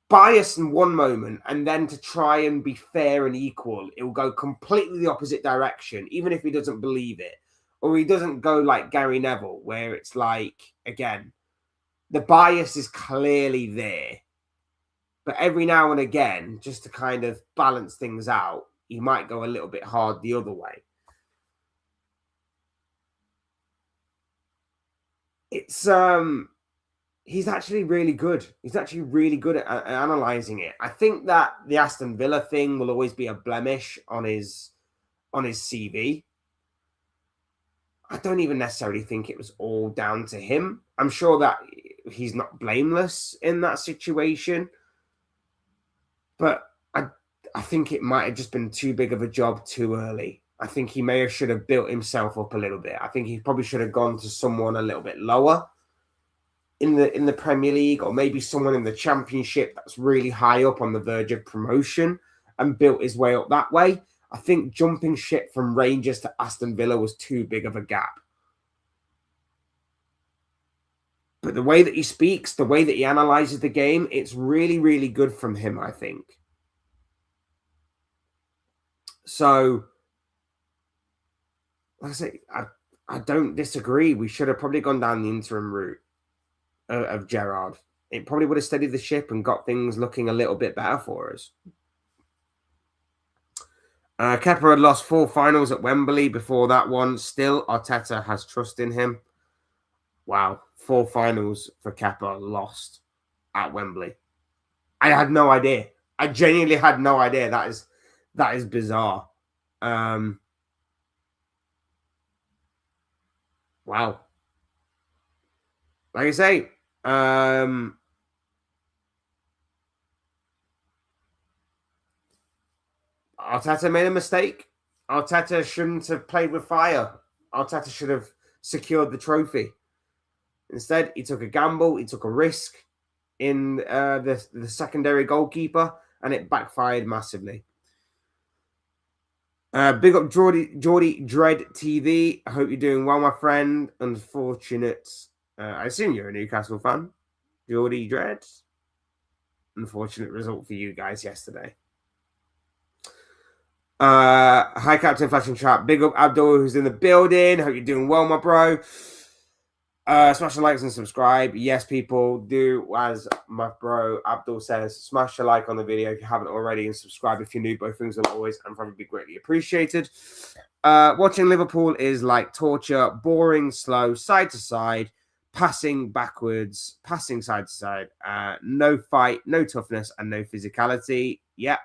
bias in one moment, and then to try and be fair and equal, it will go completely the opposite direction, even if he doesn't believe it. Or he doesn't go like Gary Neville, where it's like, again, the bias is clearly there. But every now and again, just to kind of balance things out, he might go a little bit hard the other way. It's he's actually really good. He's actually really good at analysing it. I think that the Aston Villa thing will always be a blemish on his CV. I don't even necessarily think it was all down to him. I'm sure that he's not blameless in that situation. But I think it might have just been too big of a job too early. I think he should have built himself up a little bit. I think he probably should have gone to someone a little bit lower in the Premier League, or maybe someone in the Championship that's really high up on the verge of promotion, and built his way up that way. I think jumping ship from Rangers to Aston Villa was too big of a gap. But the way that he speaks, the way that he analyzes the game, it's really, really good from him, I think. So, like I say, I don't disagree. We should have probably gone down the interim route of Gerrard. It probably would have steadied the ship and got things looking a little bit better for us. Kepa had lost 4 finals at Wembley before that one. Still, Arteta has trust in him. Wow, 4 finals for Kepa lost at Wembley. I had no idea. I genuinely had no idea. That is bizarre. Wow. Like I say, Arteta made a mistake. Arteta shouldn't have played with fire. Arteta should have secured the trophy. Instead, he took a gamble. He took a risk in the secondary goalkeeper, and it backfired massively. Big up Geordie Dread TV. I hope you're doing well, my friend. Unfortunate. I assume you're a Newcastle fan. Geordie Dread. Unfortunate result for you guys yesterday. Hi, Captain Flashing Trap. Big up Abdul, who's in the building. Hope you're doing well, my bro. Smash the likes and subscribe. Yes, people, do as my bro Abdul says. Smash the like on the video if you haven't already, and subscribe if you're new. Both things will always and probably be greatly appreciated. Watching Liverpool is like torture. Boring, slow, side to side, passing backwards, passing side to side. No fight, no toughness, and no physicality. Yep.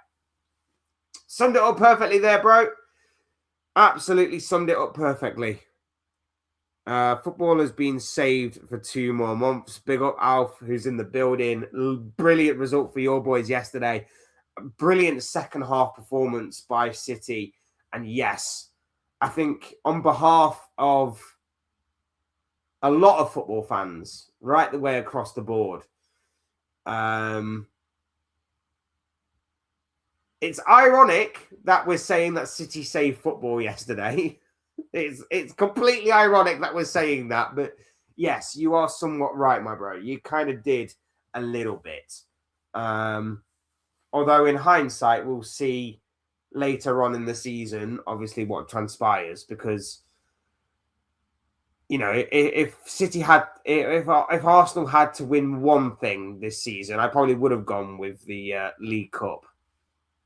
Summed it up perfectly there, bro. Absolutely summed it up perfectly. Football has been saved for 2 more months. Big up Alf, who's in the building. Brilliant result for your boys yesterday. Brilliant second half performance by City. And yes, I think on behalf of a lot of football fans, right the way across the board, it's ironic that we're saying that City saved football yesterday. It's completely ironic that we're saying that, but yes, you are somewhat right, my bro. You kind of did a little bit. Although in hindsight, we'll see later on in the season, obviously, what transpires, because, you know, if City had, if Arsenal had to win one thing this season, I probably would have gone with the League Cup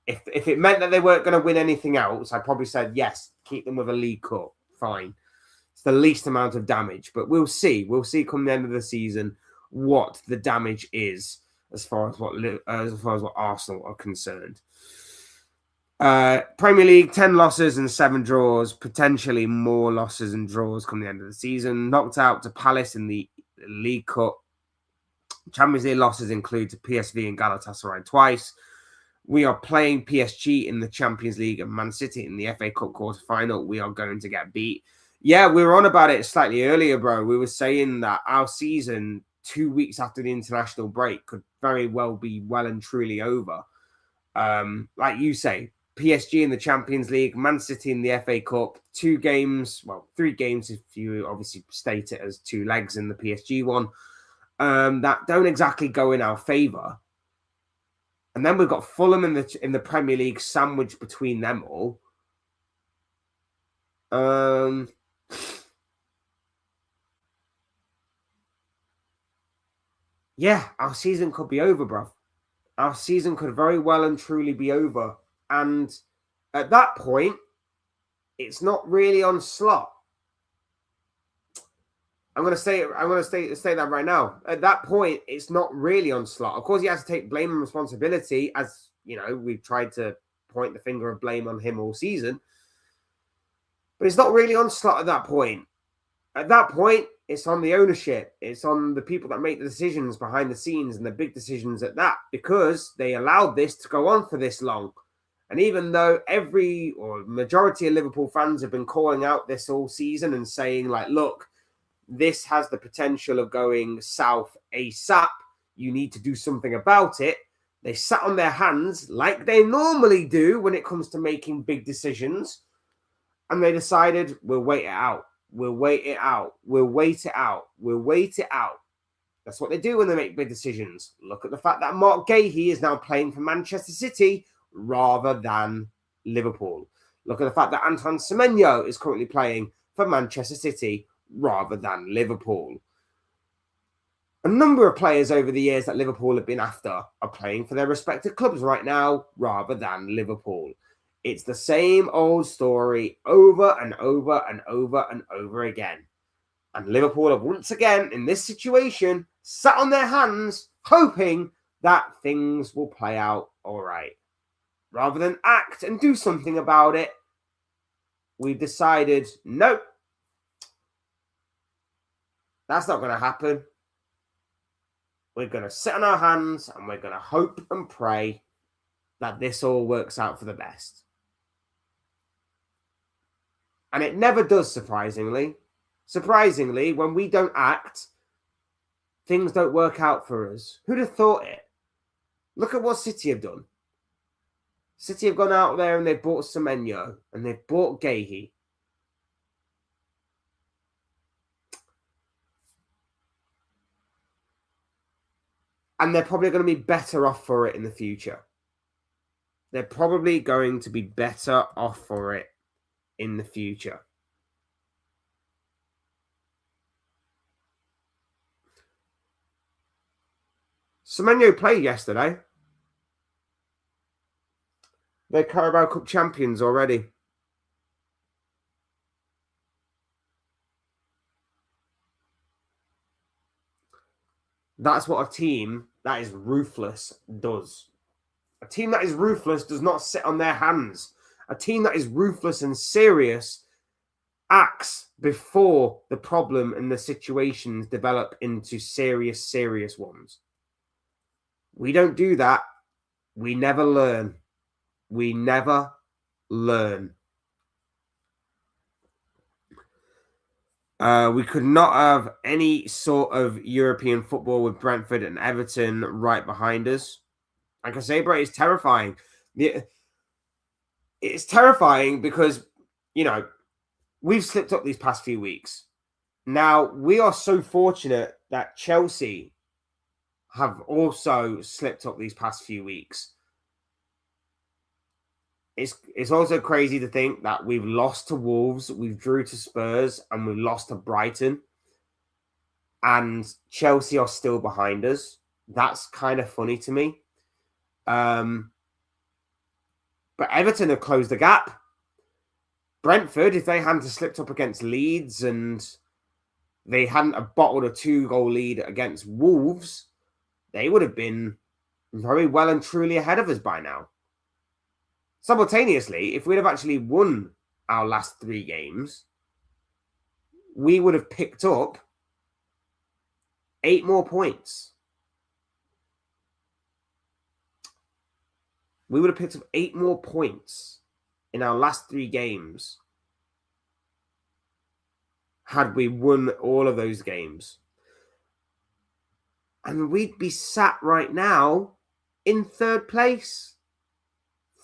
If it meant that they weren't going to win anything else, I probably said yes, keep them with a League Cup. Fine. It's the least amount of damage, but we'll see. We'll see come the end of the season what the damage is as far as what Arsenal are concerned. Premier League, 10 losses and 7 draws, potentially more losses and draws come the end of the season. Knocked out to Palace in the League Cup. Champions League losses include to PSV and Galatasaray twice. We are playing PSG in the Champions League and Man City in the FA Cup quarterfinal. We are going to get beat. Yeah, we were on about it slightly earlier, bro. We were saying that our season 2 weeks after the international break could very well be well and truly over. Like you say, PSG in the Champions League, Man City in the FA Cup, 2 games, well, 3 games if you obviously state it as 2 legs in the PSG one, that don't exactly go in our favour. And then we've got Fulham in the Premier League sandwiched between them all. Yeah, our season could be over, bro. Our season could very well and truly be over. And at that point, it's not really on Slot. I'm going to say that right now. At that point, it's not really on Slot. Of course, he has to take blame and responsibility, as you know, we've tried to point the finger of blame on him all season. But it's not really on Slot at that point. At that point, it's on the ownership. It's on the people that make the decisions behind the scenes and the big decisions at that, because they allowed this to go on for this long. And even though every or majority of Liverpool fans have been calling out this all season and saying, like, look, this has the potential of going south ASAP, you need to do something about it. They sat on their hands like they normally do when it comes to making big decisions. And they decided, we'll wait it out. We'll wait it out. We'll wait it out. We'll wait it out. That's what they do when they make big decisions. Look at the fact that Mark Gahey is now playing for Manchester City rather than Liverpool. Look at the fact that Antoine Semenyo is currently playing for Manchester City rather than Liverpool. A number of players over the years that Liverpool have been after are playing for their respective clubs right now rather than Liverpool. It's the same old story over and over and over and over again. And Liverpool have once again, in this situation, sat on their hands, hoping that things will play out all right. Rather than act and do something about it, we've decided, nope, that's not going to happen. We're going to sit on our hands and we're going to hope and pray that this all works out for the best. And it never does, surprisingly. Surprisingly, when we don't act, things don't work out for us. Who'd have thought it? Look at what City have done. City have gone out there and they've bought Semenyo and they've bought Gahey. And they're probably going to be better off for it in the future. They're probably going to be better off for it in the future. Semenyo played yesterday. They're Carabao Cup champions already. That's what a team that is ruthless does. A team that is ruthless does not sit on their hands. A team that is ruthless and serious acts before the problem and the situations develop into serious ones. We don't do that. We never learn. We never learn. We could not have any sort of European football with Brentford and Everton right behind us. Like I say, bro, it's terrifying. It's terrifying because, you know, we've slipped up these past few weeks. Now, we are so fortunate that Chelsea have also slipped up these past few weeks. It's also crazy to think that we've lost to Wolves, we've drew to Spurs, and we've lost to Brighton. And Chelsea are still behind us. That's kind of funny to me. But Everton have closed the gap. Brentford, if they hadn't slipped up against Leeds and they hadn't have bottled a 2-goal lead against Wolves, they would have been very well and truly ahead of us by now. Simultaneously, if we'd have actually won our last 3 games, we would have picked up 8 more points. We would have picked up 8 more points in our last 3 games had we won all of those games. And we'd be sat right now in 3rd place.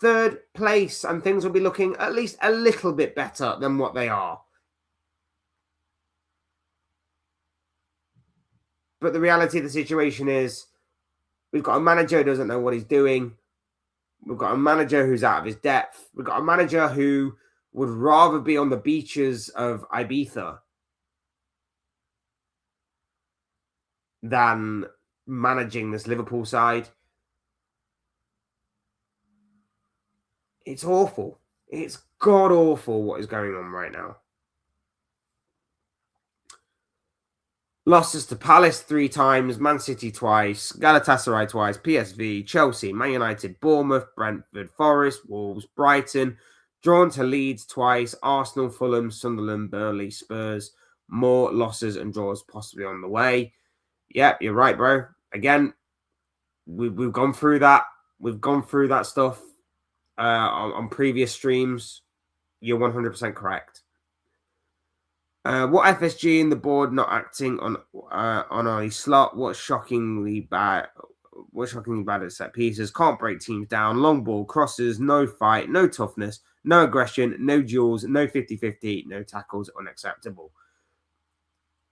3rd place, and things will be looking at least a little bit better than what they are. But the reality of the situation is we've got a manager who doesn't know what he's doing. We've got a manager who's out of his depth. We've got a manager who would rather be on the beaches of Ibiza than managing this Liverpool side. It's awful. It's god awful what is going on right now. Losses to Palace 3 times, Man City twice, Galatasaray twice, PSV, Chelsea, Man United, Bournemouth, Brentford, Forest, Wolves, Brighton. Drawn to Leeds twice, Arsenal, Fulham, Sunderland, Burnley, Spurs. More losses and draws possibly on the way. Yep, you're right, bro. Again, we've gone through that. We've gone through that stuff on previous streams. You're 100% correct. What FSG and the board not acting on a slot? What's shockingly bad? What's shockingly bad at set pieces? Can't break teams down. Long ball crosses. No fight. No toughness. No aggression. No duels. No 50-50. No tackles. Unacceptable.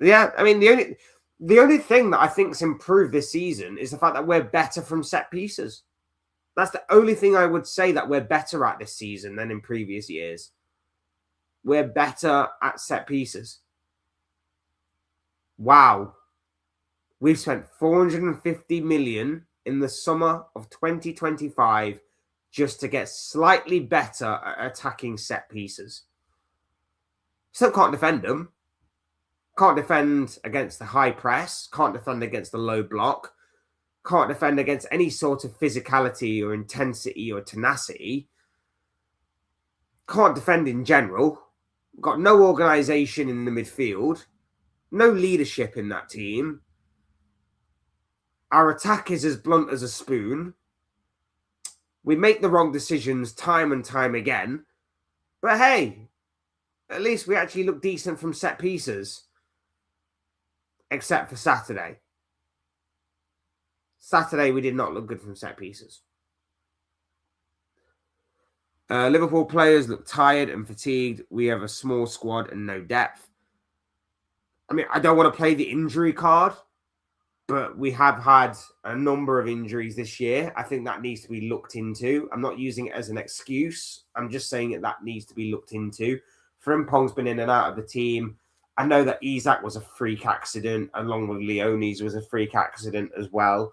Yeah, I mean the only thing that I think's improved this season is the fact that we're better from set pieces. That's the only thing I would say that we're better at this season than in previous years. We're better at set pieces. Wow. We've spent 450 million in the summer of 2025 just to get slightly better at attacking set pieces. Still can't defend them. Can't defend against the high press. Can't defend against the low block. Can't defend against any sort of physicality or intensity or tenacity. Can't defend in general. Got no organisation in the midfield. No leadership in that team. Our attack is as blunt as a spoon. We make the wrong decisions time and time again. But hey, at least we actually look decent from set pieces. Except for Saturday. Saturday, we did not look good from set pieces. Liverpool players look tired and fatigued. We have a small squad and no depth. I mean, I don't want to play the injury card, but we have had a number of injuries this year. I think that needs to be looked into. I'm not using it as an excuse. I'm just saying that needs to be looked into. Frimpong's been in and out of the team. I know that Isak was a freak accident, along with Leone's was a freak accident as well.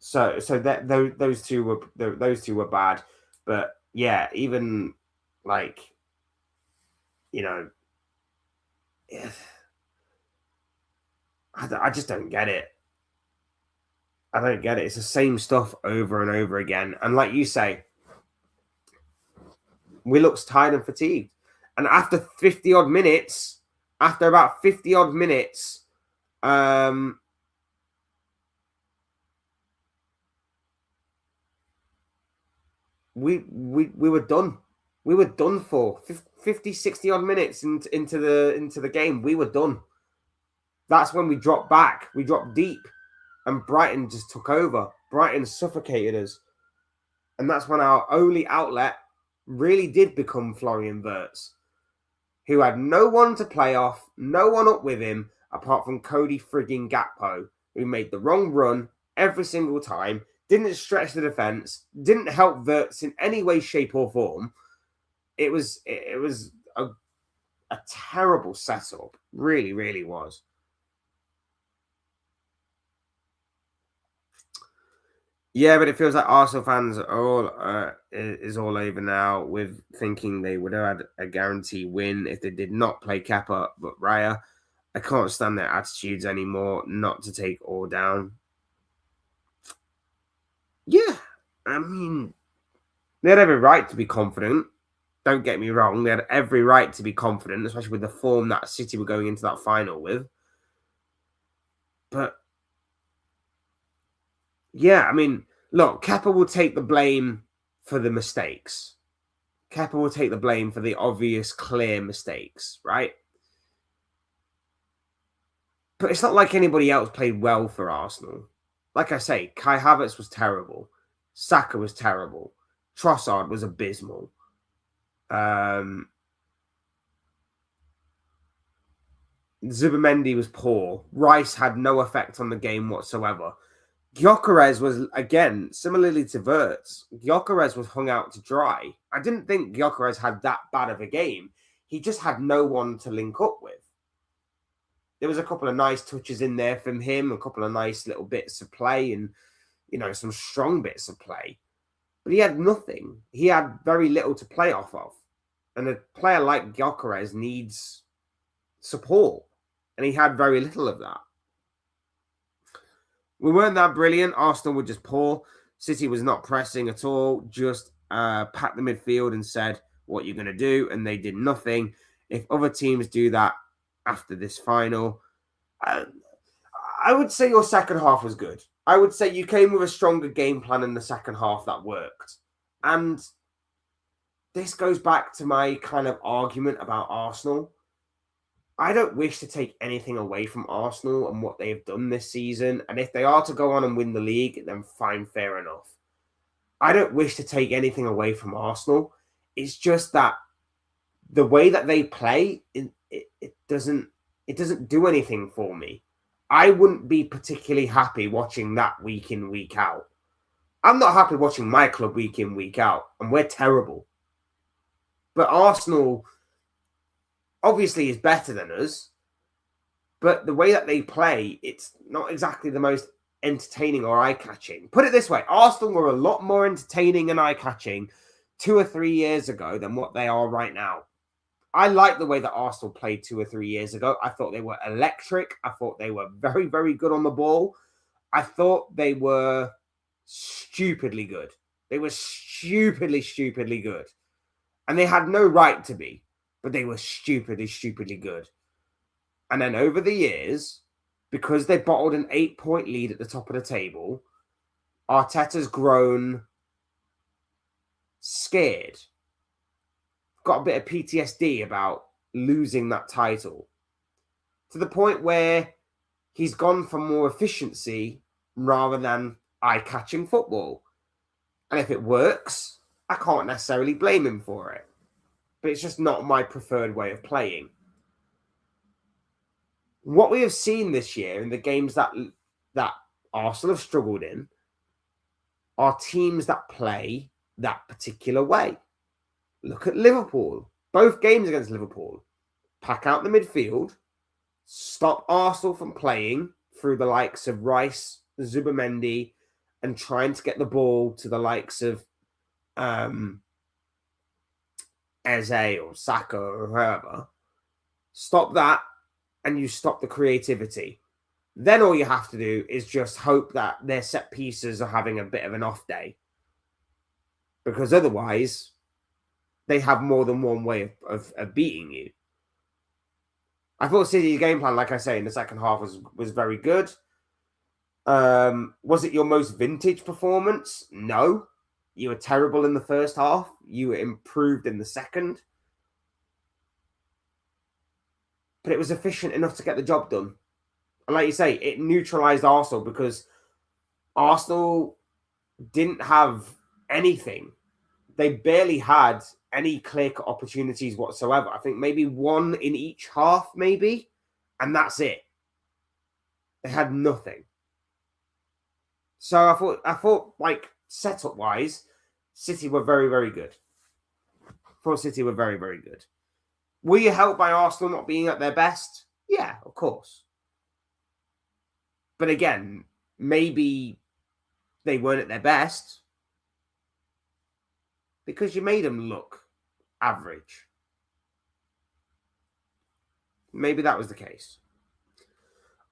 So that those two were bad, but yeah, even like, you know, I just don't get it. I don't get it. It's the same stuff over and over again, and like you say, we look tired and fatigued. And after about 50 odd minutes, we were done. We were done for 50, 60 odd minutes into the game. We were done. That's when we dropped back. We dropped deep, and Brighton just took over. Brighton suffocated us, and that's when our only outlet really did become Florian Wirtz, who had no one to play off, no one up with him, apart from Cody frigging Gakpo, who made the wrong run every single time, didn't stretch the defence, didn't help Wirtz in any way, shape, or form. It was a terrible setup. Really, really was. Yeah, but it feels like Arsenal fans are all is all over now with thinking they would have had a guarantee win if they did not play Kappa but Raya. I can't stand their attitudes anymore. Not to take all down. Yeah, I mean they had every right to be confident. Don't get me wrong; they had every right to be confident, especially with the form that City were going into that final with. But yeah, I mean, look, Kappa will take the blame for the mistakes. Kepa will take the blame for the obvious, clear mistakes, right? But it's not like anybody else played well for Arsenal. Like I say, Kai Havertz was terrible. Saka was terrible. Trossard was abysmal. Um, Zubimendi was poor. Rice had no effect on the game whatsoever. Gyökeres was, again, similarly to Wirtz, Gyökeres was hung out to dry. I didn't think Gyökeres had that bad of a game. He just had no one to link up with. There was a couple of nice touches in there from him, a couple of nice little bits of play and, some strong bits of play. But he had nothing. He had very little to play off of. And a player like Gyökeres needs support. And he had very little of that. We weren't that brilliant. Arsenal were just poor. City was not pressing at all. Just packed the midfield and said, what you're going to do. And they did nothing. If other teams do that after this final, I would say your second half was good. I would say you came with a stronger game plan in the second half that worked. And this goes back to my kind of argument about Arsenal. I don't wish to take anything away from Arsenal and what they have done this season. And if they are to go on and win the league, then fine, fair enough. I don't wish to take anything away from Arsenal. It's just that the way that they play, it doesn't do anything for me. I wouldn't be particularly happy watching that week in, week out. I'm not happy watching my club week in, week out, and we're terrible. But Arsenal obviously is better than us, but the way that they play, it's not exactly the most entertaining or eye-catching. Put it this way, Arsenal were a lot more entertaining and eye-catching 2 or 3 years ago than what they are right now. I like the way that Arsenal played 2 or 3 years ago. I thought they were electric. I thought they were very, very good on the ball. I thought they were stupidly good. They were stupidly, stupidly good. And they had no right to be, but they were stupidly, stupidly good. And then over the years, because they bottled an 8-point lead at the top of the table, Arteta's grown scared. Got a bit of PTSD about losing that title to the point where he's gone for more efficiency rather than eye-catching football. And if it works, I can't necessarily blame him for it. But it's just not my preferred way of playing. What we have seen this year in the games that Arsenal have struggled in are teams that play that particular way. Look at Liverpool. Both games against Liverpool. Pack out the midfield. Stop Arsenal from playing through the likes of Rice, Zubimendi, and trying to get the ball to the likes of Eze or Saka or whoever. Stop that and you stop the creativity. Then all you have to do is just hope that their set pieces are having a bit of an off day. Because otherwise, they have more than one way of beating you. I thought City's game plan, like I say, in the second half was very good. Was it your most vintage performance? No. You were terrible in the first half. You were improved in the second. But it was efficient enough to get the job done. And like you say, it neutralised Arsenal because Arsenal didn't have anything. They barely had any clear-cut opportunities whatsoever. I think maybe one in each half, maybe. And that's it. They had nothing. So I thought like, setup-wise, City were very, very good. I thought City were very, very good. Were you helped by Arsenal not being at their best? Yeah, of course. But again, maybe they weren't at their best because you made them look average. Maybe that was the case.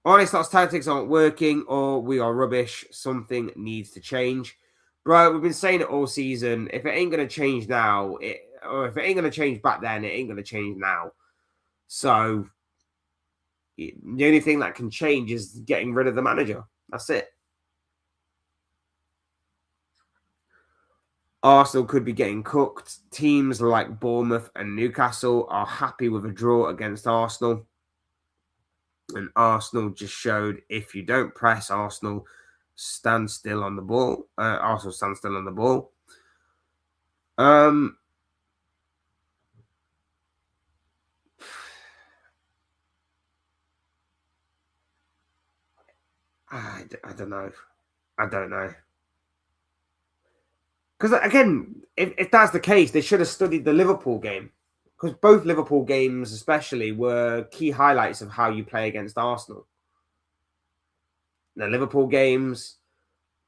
Arnestott's tactics aren't working, or we are rubbish. Something needs to change. Bro, we've been saying it all season. If it ain't going to change now, or if it ain't going to change back then, it ain't going to change now. So the only thing that can change is getting rid of the manager. That's it. Arsenal could be getting cooked. Teams like Bournemouth and Newcastle are happy with a draw against Arsenal. And Arsenal just showed if you don't press Arsenal, stand still on the ball. Arsenal stand still on the ball. I don't know. I don't know. Because again, if that's the case, they should have studied the Liverpool game. Because both Liverpool games, especially, were key highlights of how you play against Arsenal. The Liverpool games,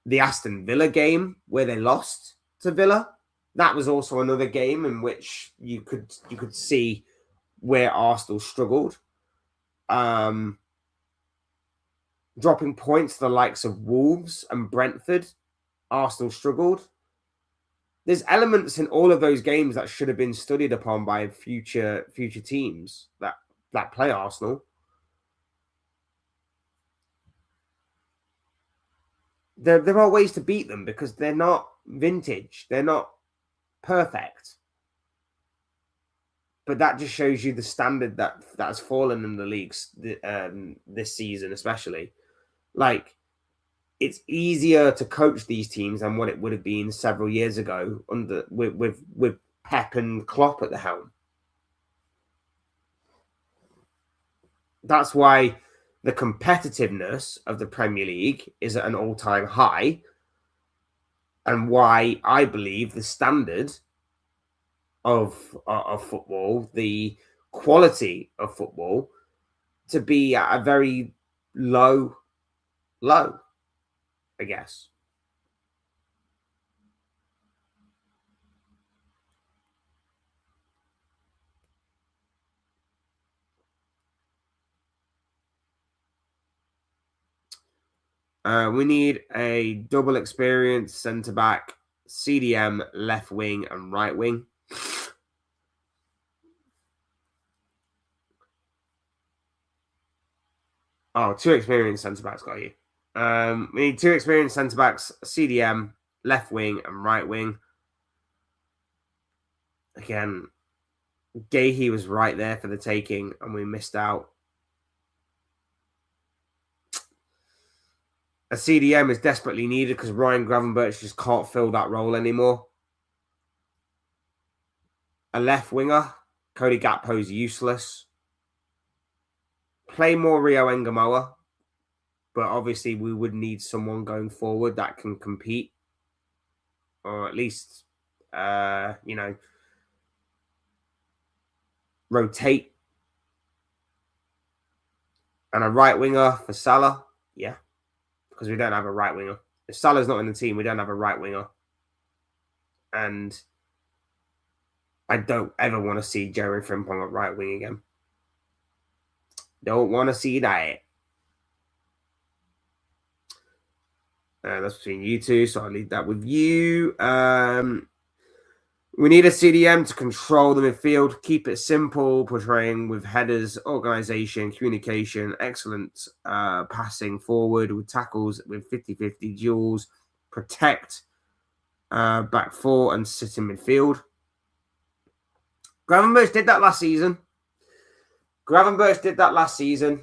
the Aston Villa game where they lost to Villa, that was also another game in which you could see where Arsenal struggled. Dropping points to the likes of Wolves and Brentford, Arsenal struggled. There's elements in all of those games that should have been studied upon by future teams that play Arsenal. There are ways to beat them because they're not vintage. They're not perfect. But that just shows you the standard that has fallen in the leagues this season, especially. Like, it's easier to coach these teams than what it would have been several years ago with Pep and Klopp at the helm. That's why the competitiveness of the Premier League is at an all-time high, and why I believe the standard of football, the quality of football, to be at a very low, I guess. We need a double experienced centre back, CDM, left wing, and right wing. Oh, 2 experienced centre backs, got you. We need 2 experienced centre backs, CDM, left wing, and right wing. Again, Gahey was right there for the taking, and we missed out. A CDM is desperately needed because Ryan Gravenberch just can't fill that role anymore. A left winger, Cody Gakpo's useless. Play more Rio Engamoa, but obviously we would need someone going forward that can compete, or at least, rotate. And a right winger for Salah, yeah, because we don't have a right winger. If Salah's not in the team, we don't have a right winger. And I don't ever want to see Jerry Frimpong at right wing again. Don't want to see that. That's between you two, so I'll leave that with you. We need a CDM to control the midfield, keep it simple, portraying with headers, organisation, communication, excellent passing forward with tackles with 50-50 duels, protect back four and sit in midfield. Gravenberch did that last season.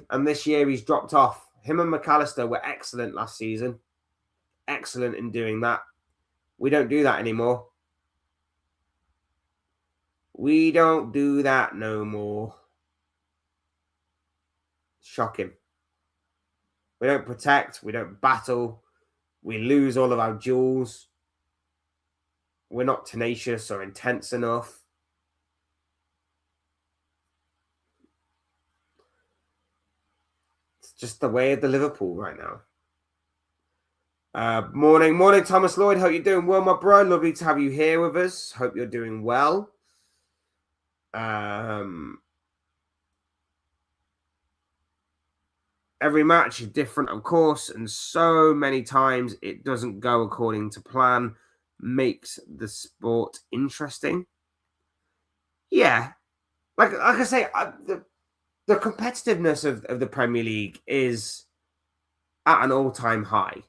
And this year he's dropped off. Him and McAllister were excellent last season. Excellent in doing that. We don't do that anymore. We don't do that no more. Shocking. We don't protect. We don't battle. We lose all of our duels. We're not tenacious or intense enough. It's just the way of the Liverpool right now. Morning, Thomas Lloyd. Hope you're doing well, my bro. Lovely to have you here with us. Hope you're doing well. Every match is different, of course, and so many times it doesn't go according to plan. Makes the sport interesting. Yeah, like I say, the competitiveness of the Premier League is at an all-time high.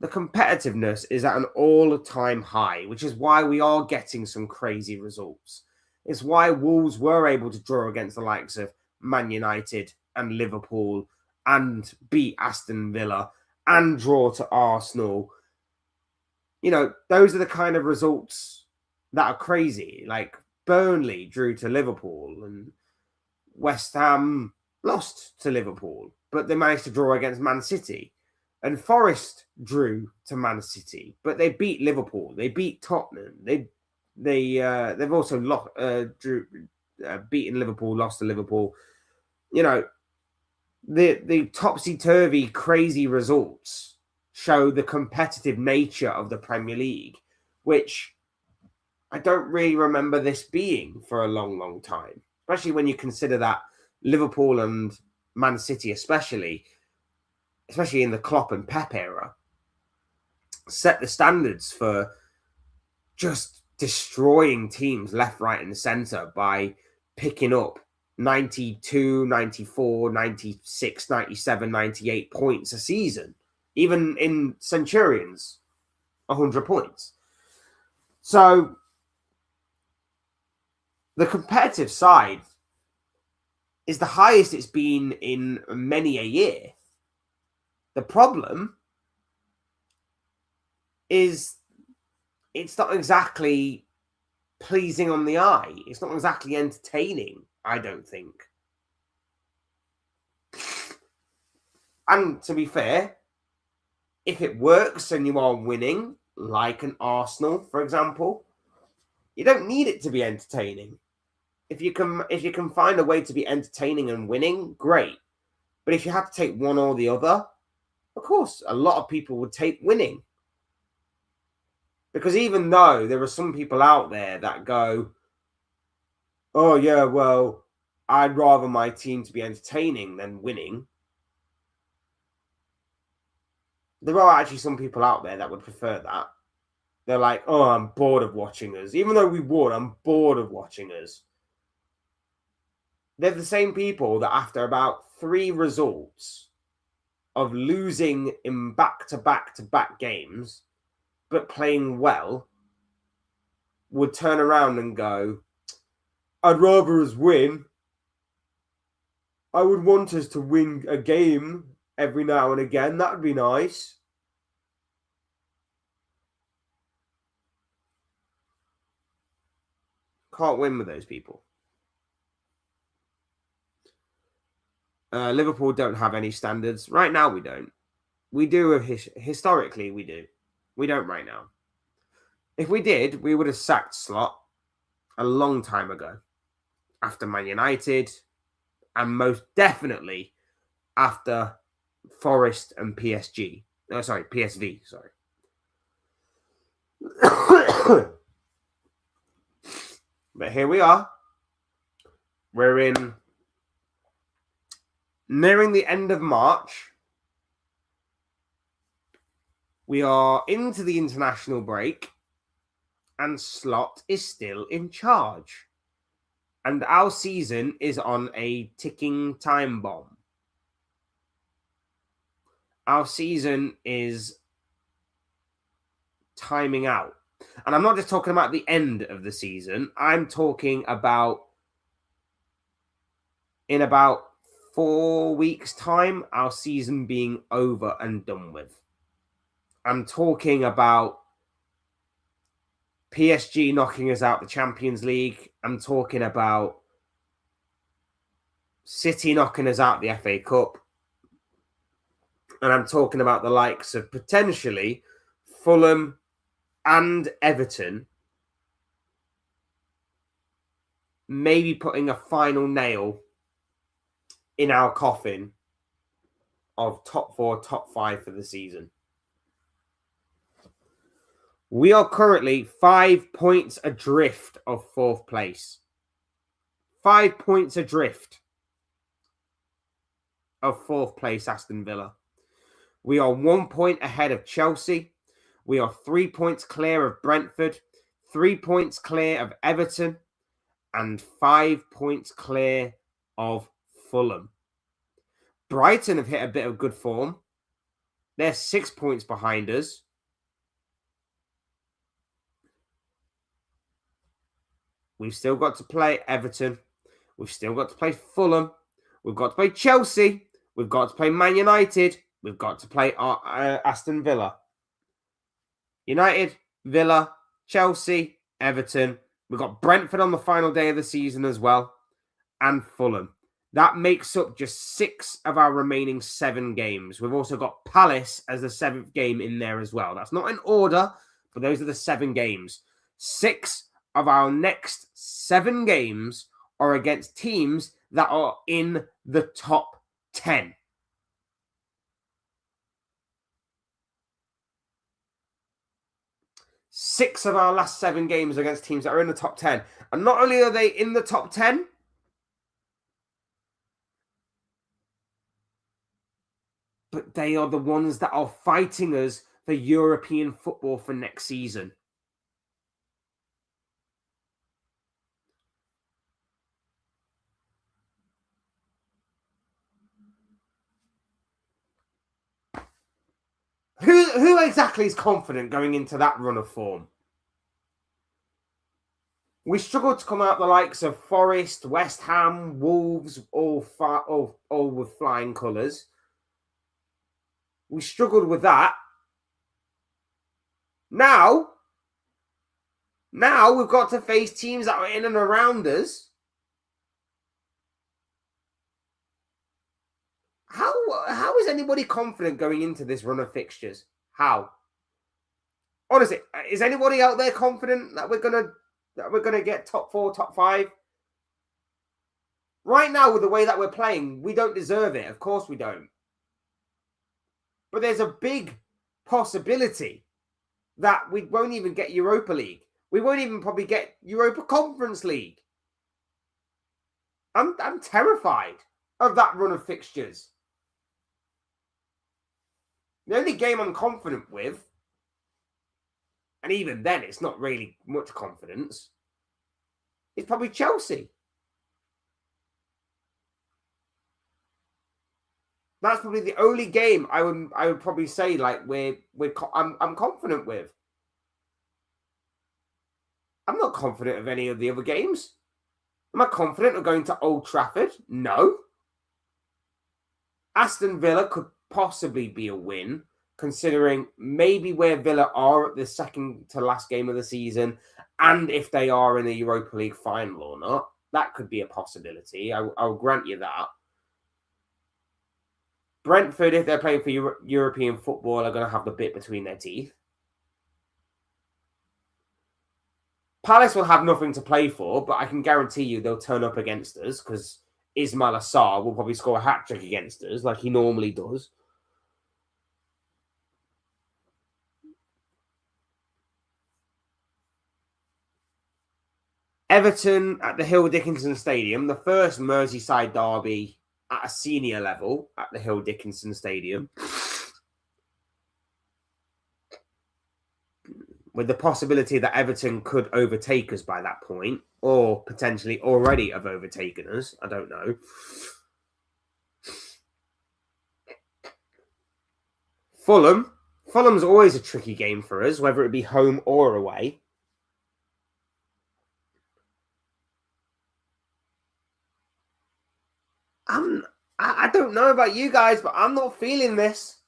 The competitiveness is at an all-time high, which is why we are getting some crazy results. It's why Wolves were able to draw against the likes of Man United and Liverpool and beat Aston Villa and draw to Arsenal. You know, those are the kind of results that are crazy. Like Burnley drew to Liverpool and West Ham lost to Liverpool, but they managed to draw against Man City. And Forest drew to Man City, but they beat Liverpool. They beat Tottenham. They've also lost, beaten Liverpool, lost to Liverpool. You know, the topsy-turvy, crazy results show the competitive nature of the Premier League, which I don't really remember this being for a long, long time, especially when you consider that Liverpool and Man City especially in the Klopp and Pep era, set the standards for just destroying teams left, right, and centre by picking up 92, 94, 96, 97, 98 points a season. Even in Centurions, 100 points. So the competitive side is the highest it's been in many a year. The problem is it's not exactly pleasing on the eye. It's not exactly entertaining, I don't think. And to be fair, if it works and you are winning, like an Arsenal, for example, you don't need it to be entertaining. If you can find a way to be entertaining and winning, great. But if you have to take one or the other, of course, a lot of people would take winning. Because even though there are some people out there that go, oh, yeah, well, I'd rather my team to be entertaining than winning. There are actually some people out there that would prefer that. They're like, oh, I'm bored of watching us. Even though we won, I'm bored of watching us. They're the same people that after about 3 results of losing in back-to-back games, but playing well, would turn around and go, I'd rather us win. I would want us to win a game every now and again. That would be nice. Can't win with those people. Liverpool don't have any standards. Right now, we don't. We do historically, we do. We don't right now. If we did, we would have sacked Slot a long time ago. After Man United, and most definitely after Forest and PSG. Oh, sorry, PSV, sorry. But here we are. We're nearing the end of March. We are into the international break, and Slot is still in charge. And our season is on a ticking time bomb. Our season is timing out. And I'm not just talking about the end of the season. I'm talking about in about 4 weeks' time, our season being over and done with. I'm talking about PSG knocking us out the Champions League. I'm talking about City knocking us out the FA Cup. And I'm talking about the likes of potentially Fulham and Everton maybe putting a final nail in our coffin of top 4, top 5 for the season. We are currently 5 points adrift of 4th place. 5 points adrift of 4th place, Aston Villa. We are 1 point ahead of Chelsea. We are 3 points clear of Brentford, 3 points clear of Everton, and 5 points clear of Fulham. Brighton have hit a bit of good form. They're 6 points behind us. We've still got to play Everton. We've still got to play Fulham. We've got to play Chelsea. We've got to play Man United. We've got to play Aston Villa. United, Villa, Chelsea, Everton. We've got Brentford on the final day of the season as well. And Fulham. That makes up just 6 of our remaining 7 games. We've also got Palace as the 7th game in there as well. That's not in order, but those are the 7 games. 6 of our next 7 games are against teams that are in the top 10. Six of our last 7 games against teams that are in the top 10. And not only are they in the top 10, but they are the ones that are fighting us for European football for next season. Who exactly is confident going into that run of form? We struggled to come out the likes of Forest, West Ham, Wolves, all with flying colours. We struggled with that. Now we've got to face teams that are in and around us. How is anybody confident going into this run of fixtures? How? Honestly, is anybody out there confident that we're gonna get top 4, top 5? Right now, with the way that we're playing, we don't deserve it. Of course we don't. But there's a big possibility that we won't even get Europa League. We won't even probably get Europa Conference League. I'm terrified of that run of fixtures. The only game I'm confident with, and even then it's not really much confidence, is probably Chelsea. That's probably the only game I would probably say like I'm confident with. I'm not confident of any of the other games. Am I confident of going to Old Trafford? No. Aston Villa could possibly be a win, considering maybe where Villa are at the second to last game of the season, and if they are in the Europa League final or not. That could be a possibility. I'll grant you that. Brentford, if they're playing for European football, are going to have the bit between their teeth. Palace will have nothing to play for, but I can guarantee you they'll turn up against us because Ismail Assar will probably score a hat-trick against us like he normally does. Everton at the Hill Dickinson Stadium, the first Merseyside derby at a senior level at the Hill Dickinson Stadium, with the possibility that Everton could overtake us by that point, or potentially already have overtaken us. I don't know. Fulham's always a tricky game for us, whether it be home or away. I don't know about you guys, but I'm not feeling this.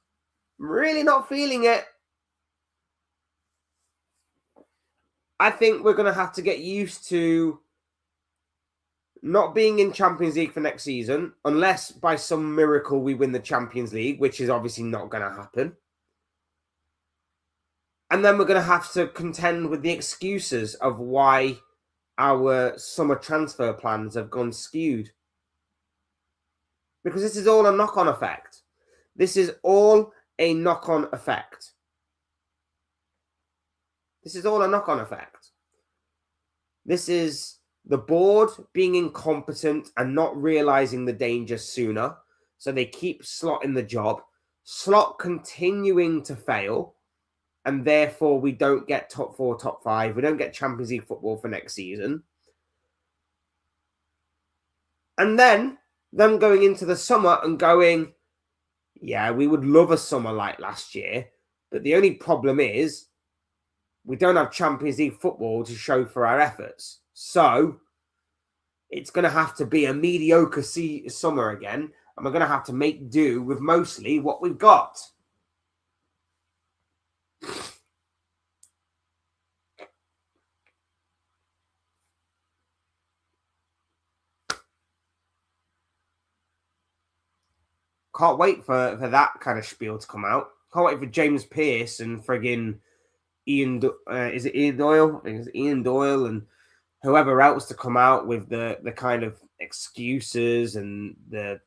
I'm really not feeling it. I think we're going to have to get used to not being in Champions League for next season, unless by some miracle we win the Champions League, which is obviously not going to happen. And then we're going to have to contend with the excuses of why our summer transfer plans have gone skewed. Because this is all a knock-on effect. This is all a knock-on effect. This is all a knock-on effect. This is the board being incompetent and not realizing the danger sooner. So they keep Slot in the job. Slot continuing to fail. And therefore, we don't get top 4, top 5. We don't get Champions League football for next season. And then them going into the summer and going, yeah, we would love a summer like last year. But the only problem is we don't have Champions League football to show for our efforts. So it's going to have to be a mediocre summer again. And we're going to have to make do with mostly what we've got. Can't wait for that kind of spiel to come out. Can't wait for James Pearce and friggin' Ian. Is it Ian Doyle? I think it's Ian Doyle and whoever else to come out with the kind of excuses and the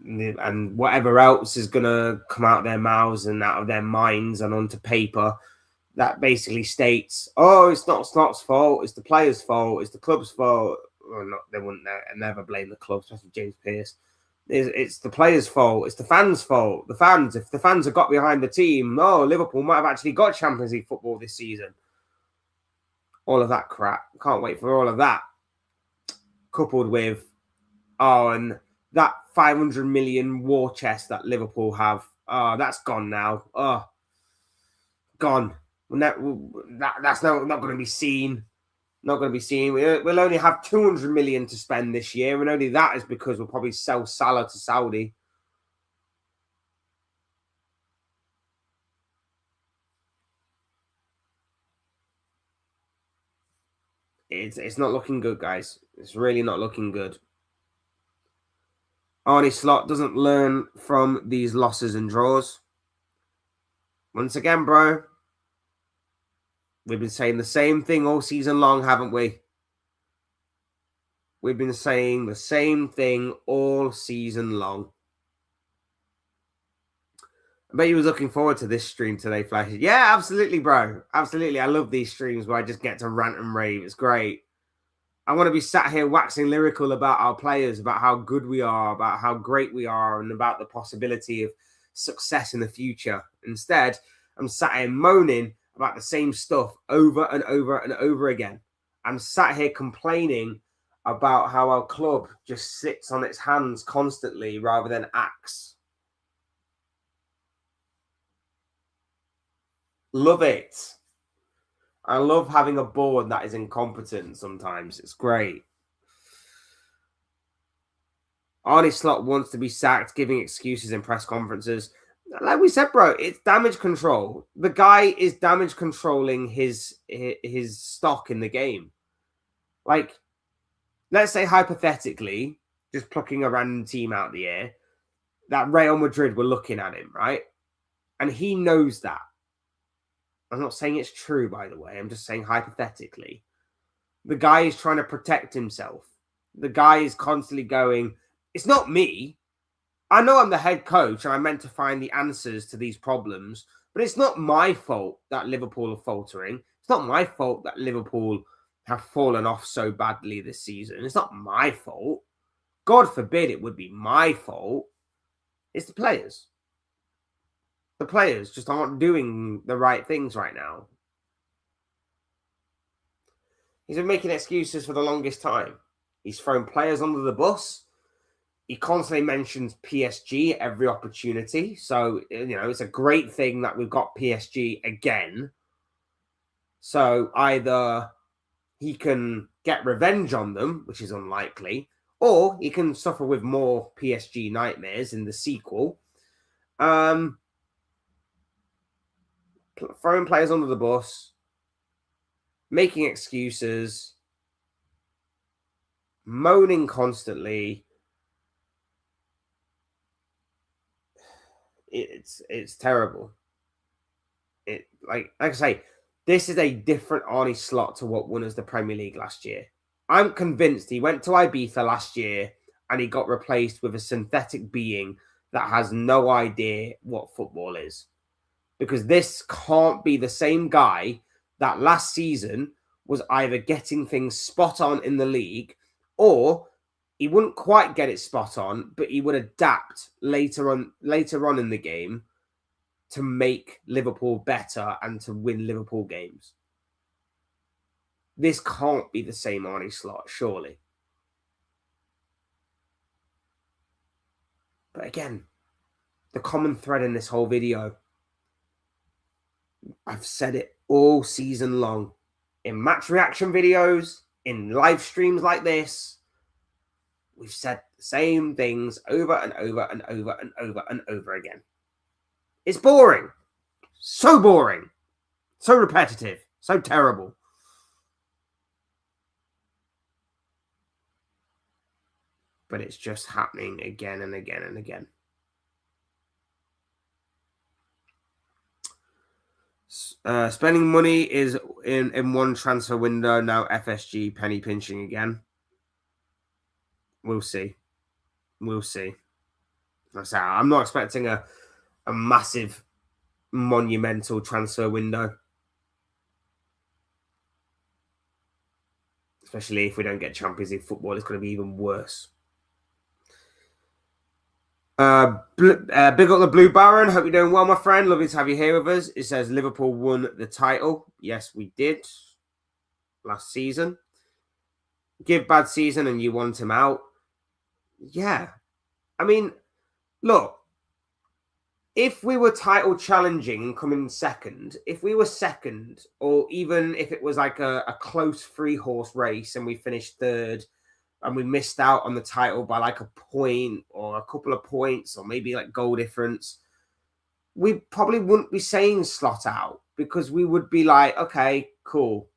and whatever else is gonna come out of their mouths and out of their minds and onto paper that basically states, "Oh, it's not Slot's fault. It's the players' fault. It's the club's fault." Well, not they wouldn't never blame the club, especially James Pearce. It's the players' fault. It's the fans' fault. The fans, if the fans have got behind the team, Liverpool might have actually got Champions League football this season. All of that crap. Can't wait for all of that. Coupled with, and that 500 million war chest that Liverpool have. That's gone now. Gone. That's not going to be seen. Not going to be seen. We'll only have 200 million to spend this year, and only that is because we'll probably sell Salah to Saudi. It's not looking good, guys. It's really not looking good. Arne Slot doesn't learn from these losses and draws. Once again, bro, we've been saying the same thing all season long, haven't we? We've been saying the same thing all season long. I bet you was looking forward to this stream today, Flash. Yeah, absolutely, bro. Absolutely. I love these streams where I just get to rant and rave. It's great. I want to be sat here waxing lyrical about our players, about how good we are, about how great we are, and about the possibility of success in the future. Instead, I'm sat here moaning about the same stuff over and over and over again. I'm sat here complaining about how our club just sits on its hands constantly rather than acts. Love it. I love having a board that is incompetent sometimes. It's great. Arne Slot wants to be sacked, giving excuses in press conferences. Like we said, bro, it's damage control. The guy is damage controlling his stock in the game. Like, let's say hypothetically, just plucking a random team out of the air, that Real Madrid were looking at him, right? And he knows that. I'm not saying it's true, by the way. I'm just saying hypothetically. The guy is trying to protect himself. The guy is constantly going, it's not me. I know I'm the head coach and I'm meant to find the answers to these problems, but it's not my fault that Liverpool are faltering. It's not my fault that Liverpool have fallen off so badly this season. It's not my fault. God forbid it would be my fault. It's the players. The players just aren't doing the right things right now. He's been making excuses for the longest time. He's thrown players under the bus. He constantly mentions PSG every opportunity. So, it's a great thing that we've got PSG again. So either he can get revenge on them, which is unlikely, or he can suffer with more PSG nightmares in the sequel. Throwing players under the bus, making excuses, moaning constantly. It's terrible. Like I say, this is a different Arne Slot to what won us the Premier League last year. I'm convinced he went to Ibiza last year and he got replaced with a synthetic being that has no idea what football is. because this can't be the same guy that last season was either getting things spot on in the league, or he wouldn't quite get it spot on, but he would adapt later on in the game to make Liverpool better and to win Liverpool games. This can't be the same Arne Slot, surely. But again, the common thread in this whole video, I've said it all season long, in match reaction videos, in live streams like this, we've said the same things over and over and over and over and over again. It's boring. So boring. So repetitive. So terrible. But it's just happening again and again and again. Spending money is in one transfer window. Now FSG penny pinching again. We'll see. We'll see. I'm not expecting a massive, monumental transfer window. Especially if we don't get Champions League football, it's going to be even worse. Big up the Blue Baron. Hope you're doing well, my friend. Lovely to have you here with us. It says Liverpool won the title. Yes, we did. Last season. Give bad season and you want him out. Yeah. I mean, look. If we were title challenging and coming second, if we were second, or even if it was like a close 3-horse race and we finished third and we missed out on the title by like a point or a couple of points or maybe like goal difference, we probably wouldn't be saying Slot out, because we would be like, okay, cool.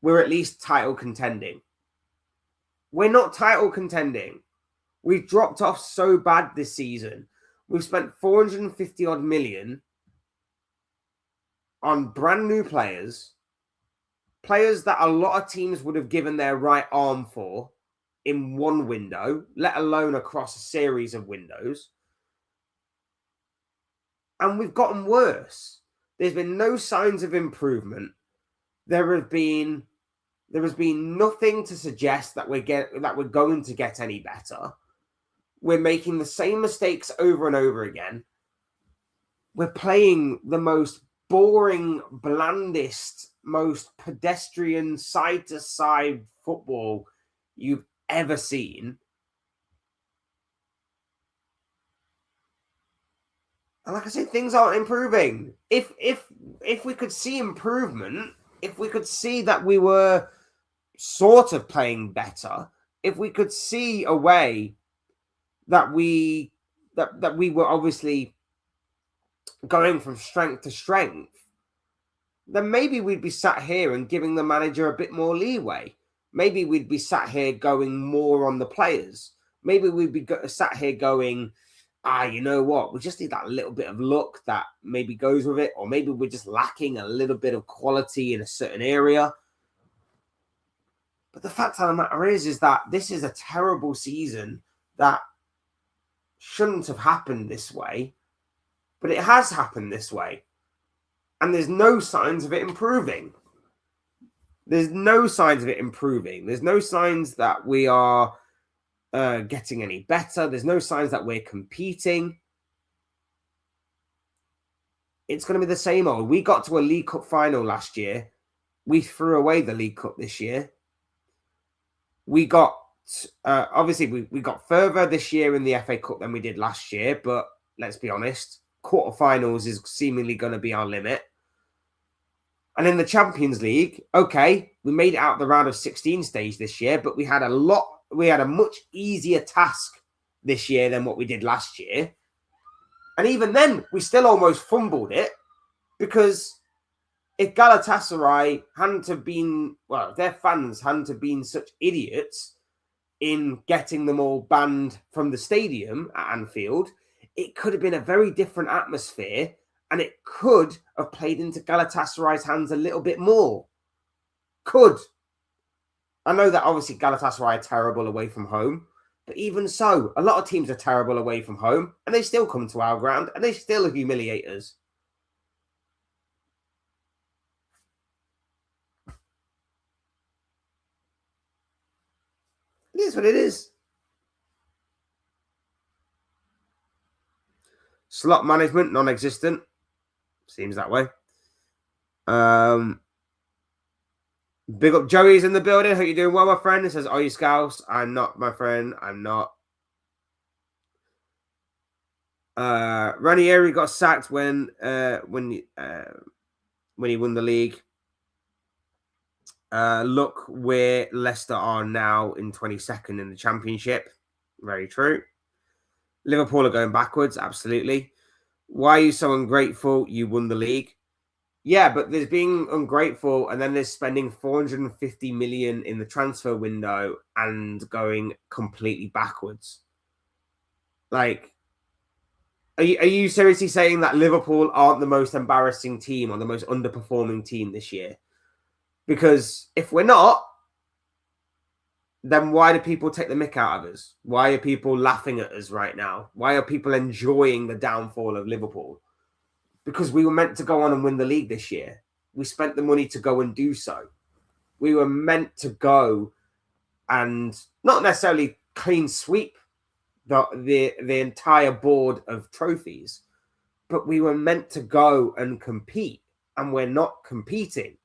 We're at least title contending. We're not title contending. We've dropped off so bad this season. We've spent 450 odd million on brand new players that a lot of teams would have given their right arm for in one window, let alone across a series of windows. And we've gotten worse. There's been no signs of improvement. There has been nothing to suggest that we're going to get any better. We're making the same mistakes over and over again. We're playing the most boring, blandest, most pedestrian, side-to-side football you've ever seen. And like I said, things aren't improving. If we could see improvement, if we could see that we were sort of playing better, if we could see a way that we were obviously going from strength to strength, then maybe we'd be sat here and giving the manager a bit more leeway. Maybe we'd be sat here going more on the players. Maybe we'd be sat here going, you know what? We just need that little bit of luck that maybe goes with it. Or maybe we're just lacking a little bit of quality in a certain area. But the fact of the matter is that this is a terrible season that shouldn't have happened this way, but it has happened this way, and there's no signs of it improving. There's no signs of it improving. There's no signs that we are getting any better. There's no signs that we're competing. It's going to be the same old. We got to a League Cup final last year. We threw away the League Cup this year. We got obviously, we got further this year in the FA Cup than we did last year, but let's be honest, quarterfinals is seemingly going to be our limit. And in the Champions League, okay, we made it out the round of 16 stage this year, but we had a much easier task this year than what we did last year. And even then, we still almost fumbled it, because if Galatasaray hadn't have been, well, their fans hadn't have been such idiots in getting them all banned from the stadium at Anfield, it could have been a very different atmosphere, and it could have played into Galatasaray's hands a little bit more. Could. I know that obviously Galatasaray are terrible away from home, but even so, a lot of teams are terrible away from home, and they still come to our ground, and they still humiliate us. It is what it is. Slot management, non-existent. Seems that way. Big up Joey's in the building. Hope you're doing well, my friend. It says, are you Scouse? I'm not, my friend. I'm not. Ranieri got sacked when he won the league. Look where Leicester are now in 22nd in the Championship. Very true. Liverpool are going backwards. Absolutely. Why are you so ungrateful? You won the league. Yeah, but there's being ungrateful, and then there's spending 450 million in the transfer window and going completely backwards. Like, are you seriously saying that Liverpool aren't the most embarrassing team or the most underperforming team this year? Because if we're not, then why do people take the mick out of us? Why are people laughing at us right now? Why are people enjoying the downfall of Liverpool? Because we were meant to go on and win the league this year. We spent the money to go and do so. We were meant to go and not necessarily clean sweep the entire board of trophies, but we were meant to go and compete, and we're not competing.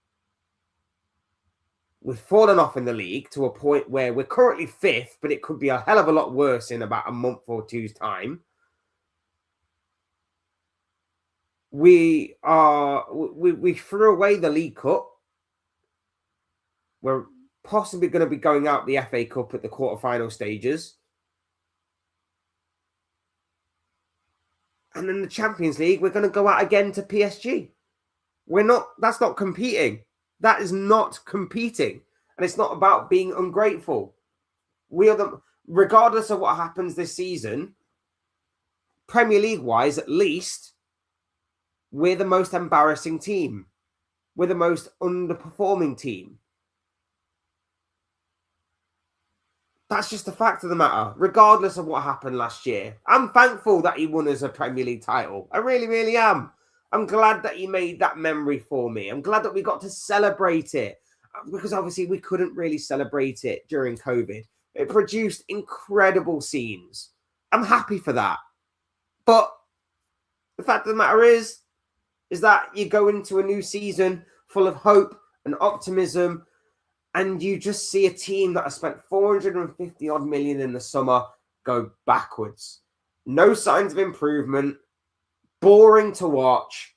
We've fallen off in the league to a point where we're currently 5th, but it could be a hell of a lot worse in about a month or two's time. We threw away the League Cup. We're possibly going to be going out the FA Cup at the quarterfinal stages. And in the Champions League, we're going to go out again to PSG. That's not competing. That is not competing. And it's not about being ungrateful. Regardless of what happens this season, Premier League-wise, at least, we're the most embarrassing team. We're the most underperforming team. That's just the fact of the matter, regardless of what happened last year. I'm thankful that he won us a Premier League title. I really, really am. I'm glad that he made that memory for me. I'm glad that we got to celebrate it, because obviously we couldn't really celebrate it during COVID. It produced incredible scenes. I'm happy for that. But the fact of the matter is that you go into a new season full of hope and optimism, and you just see a team that has spent 450 odd million in the summer go backwards. No signs of improvement. Boring to watch.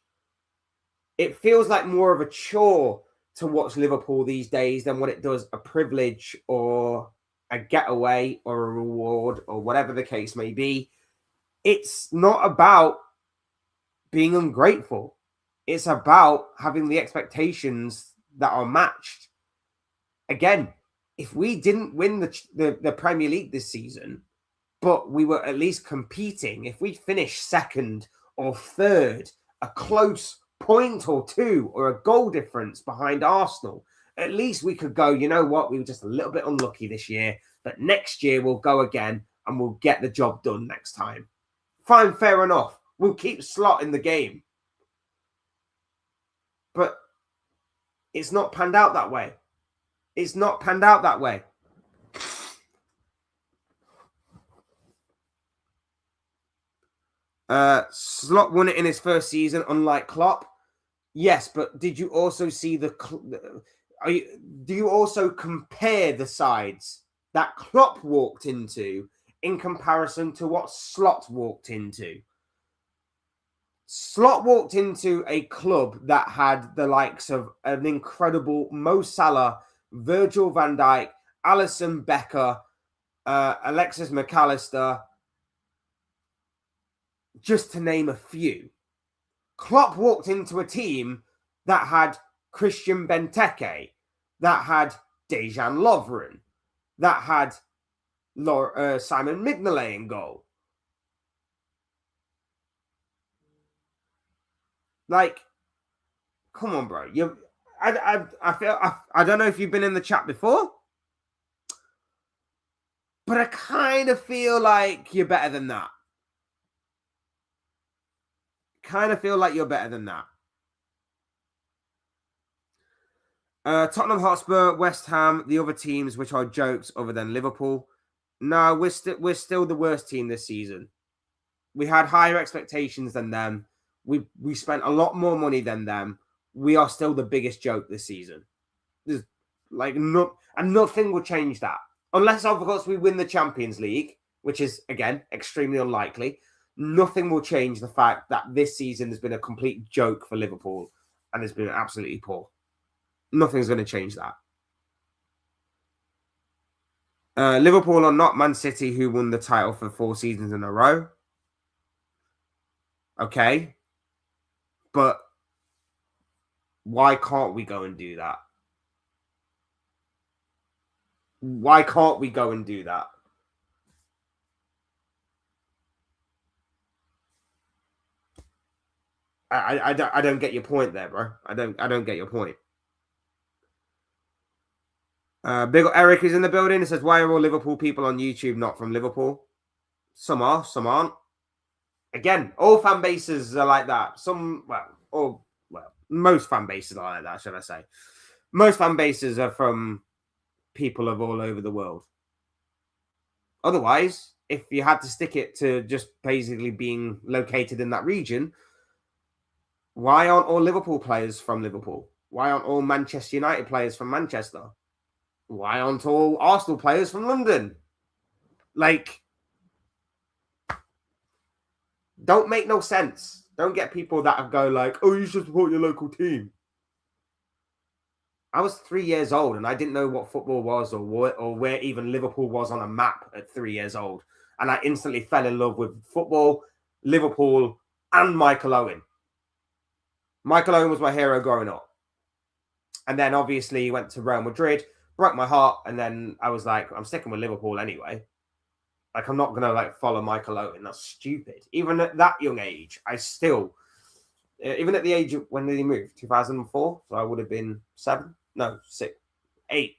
It feels like more of a chore to watch Liverpool these days than what it does a privilege or a getaway or a reward or whatever the case may be. It's not about being ungrateful. It's about having the expectations that are matched. Again, if we didn't win the Premier League this season, but we were at least competing, if we finished 2nd or 3rd, a close point or 2 or a goal difference behind Arsenal, at least we could go, you know what, we were just a little bit unlucky this year, but next year we'll go again and we'll get the job done next time. Fine, fair enough. We'll keep Slot in the game. But it's not panned out that way. It's not panned out that way. Slot won it in his first season, unlike Klopp. Yes, but did you also see do you also compare the sides that Klopp walked into in comparison to what Slot walked into? Slot walked into a club that had the likes of an incredible Mo Salah, Virgil van Dijk, Alisson Becker, Alexis McAllister, just to name a few. Klopp walked into a team that had Christian Benteke, that had Dejan Lovren, that had Simon Mignolet in goal. Like, come on, bro. I don't know if you've been in the chat before, but I kind of feel like you're better than that. Kind of feel like you're better than that. Tottenham Hotspur, West Ham, the other teams which are jokes other than Liverpool. No, we're still the worst team this season. We had higher expectations than them. We spent a lot more money than them. We are still the biggest joke this season. There's nothing will change that. Unless, of course, we win the Champions League, which is, again, extremely unlikely. Nothing will change the fact that this season has been a complete joke for Liverpool and has been absolutely poor. Nothing's going to change that. Liverpool are not Man City, who won the title for 4 seasons in a row. Okay. But why can't we go and do that? Why can't we go and do that? I don't get your point there, bro. I don't get your point. Big Eric is in the building. It says, why are all Liverpool people on YouTube not from Liverpool? Some are, some aren't. Again, all fan bases are like that. Most fan bases are like that, should I say. Most fan bases are from people of all over the world. Otherwise, if you had to stick it to just basically being located in that region, why aren't all Liverpool players from Liverpool? Why aren't all Manchester United players from Manchester? Why aren't all Arsenal players from London? Like, don't make no sense. Don't get people that go like, oh, you should support your local team. I was 3 years old and I didn't know what football was or where even Liverpool was on a map at 3 years old. And I instantly fell in love with football, Liverpool, and Michael Owen. Michael Owen was my hero growing up. And then obviously he went to Real Madrid, broke my heart. And then I was like, I'm sticking with Liverpool anyway. Like, I'm not going to like follow Michael Owen. That's stupid. Even at that young age, I still, even at the age of, when did he move? 2004? So I would have been 7. No, 6, 8.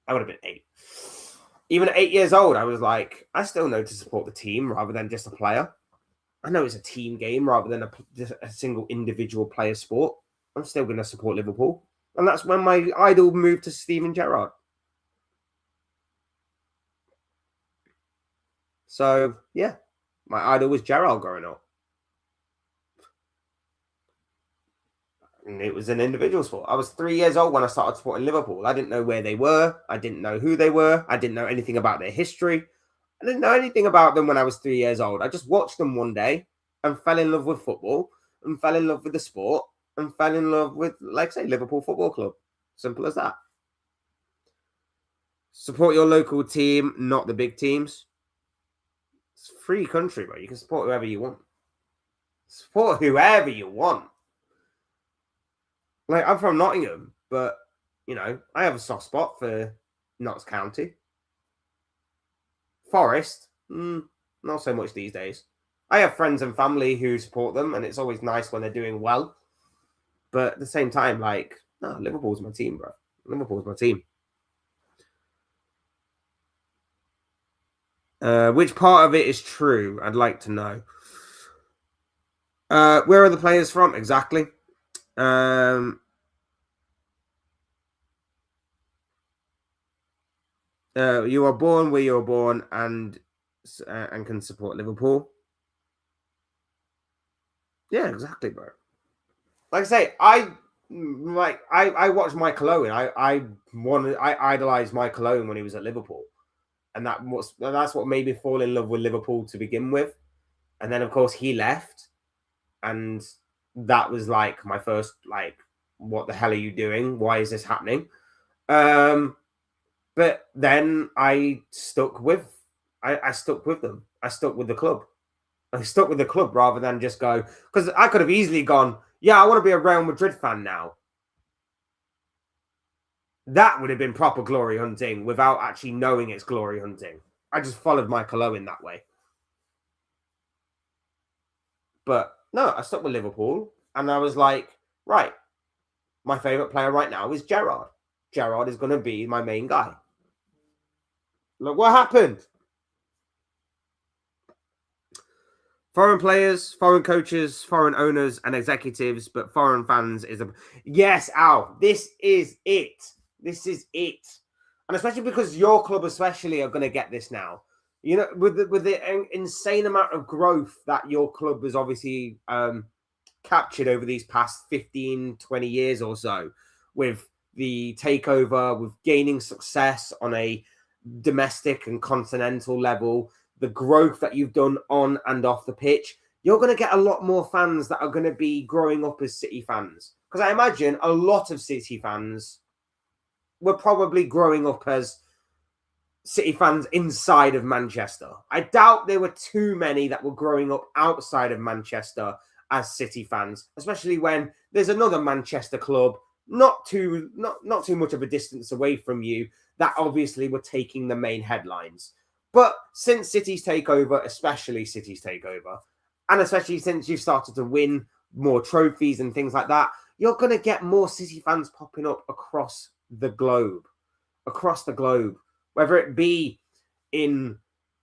I would have been 8. Even at 8 years old, I was like, I still know to support the team rather than just a player. I know it's a team game rather than just a single individual player sport. I'm still going to support Liverpool. And that's when my idol moved to Steven Gerrard. So, yeah, my idol was Gerrard growing up. And it was an individual sport. I was 3 years old when I started supporting Liverpool. I didn't know where they were. I didn't know who they were. I didn't know anything about their history. I didn't know anything about them when I was 3 years old. I just watched them one day and fell in love with football and fell in love with the sport and fell in love with, like, say, Liverpool Football Club. Simple as that. Support your local team, not the big teams. It's a free country, bro. You can support whoever you want. Support whoever you want. Like, I'm from Nottingham, but, you know, I have a soft spot for Notts County. Forest, not so much these days. I have friends and family who support them, and it's always nice when they're doing well. But at the same time, like, no, Liverpool's my team, bro. Liverpool's my team. Which part of it is true? I'd like to know. Where are the players from? Exactly. You are born where you were born and can support Liverpool. Yeah, exactly, bro. Like I say, I watched Michael Owen. I idolized Michael Owen when he was at Liverpool, and that's what made me fall in love with Liverpool to begin with. And then of course he left, and that was like my first like, what the hell are you doing? Why is this happening? But then I stuck with them. I stuck with the club. I stuck with the club rather than just go, because I could have easily gone, yeah, I want to be a Real Madrid fan now. That would have been proper glory hunting without actually knowing it's glory hunting. I just followed Michael Owen that way. But no, I stuck with Liverpool, and I was like, right, my favourite player right now is Gerrard. Gerrard is going to be my main guy. Look what happened. Foreign players, foreign coaches, foreign owners and executives, but foreign fans is a yes, Al. This is it. This is it. And especially because your club, especially, are going to get this now. You know, with the insane amount of growth that your club has obviously captured over these past 15, 20 years or so, with the takeover, with gaining success on a domestic and continental level, the growth that you've done on and off the pitch, you're going to get a lot more fans that are going to be growing up as City fans. Because I imagine a lot of City fans were probably growing up as City fans inside of Manchester. I doubt there were too many that were growing up outside of Manchester as City fans, especially when there's another Manchester club not too much of a distance away from you that obviously were taking the main headlines. But since City's takeover, especially City's takeover, and especially since you've started to win more trophies and things like that, you're going to get more City fans popping up across the globe, whether it be in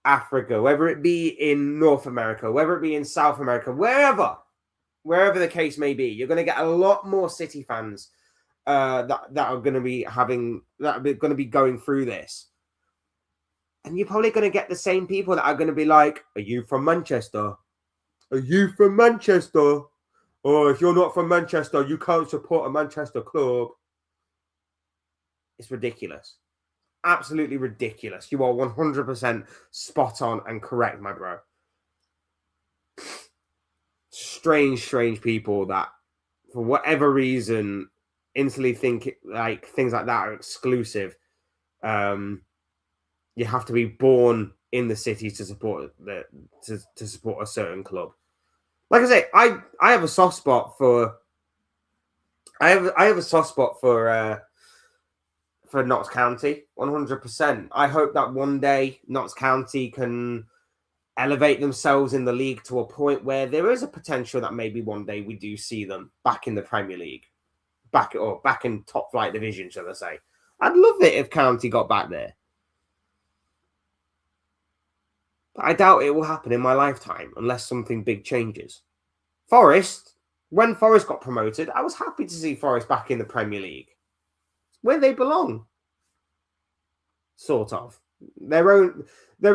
Africa, whether it be in North America, whether it be in South America, wherever the case may be, you're going to get a lot more City fans that are going to be going through this. And you're probably going to get the same people that are going to be like, are you from Manchester? Are you from Manchester? Or if you're not from Manchester, you can't support a Manchester club. It's ridiculous. Absolutely ridiculous. You are 100% spot on and correct, my bro. Strange people that, for whatever reason, instantly think like things like that are exclusive. You have to be born in the city to support to support a certain club. Like I say, I have a soft spot for I have a soft spot for Notts County, 100%. I hope that one day Notts County can elevate themselves in the league to a point where there is a potential that maybe one day we do see them back in the Premier League, back in top flight division, shall I say. I'd love it if County got back there. But I doubt it will happen in my lifetime unless something big changes. Forest, when Forest got promoted, I was happy to see Forest back in the Premier League, where they belong. Sort of. Their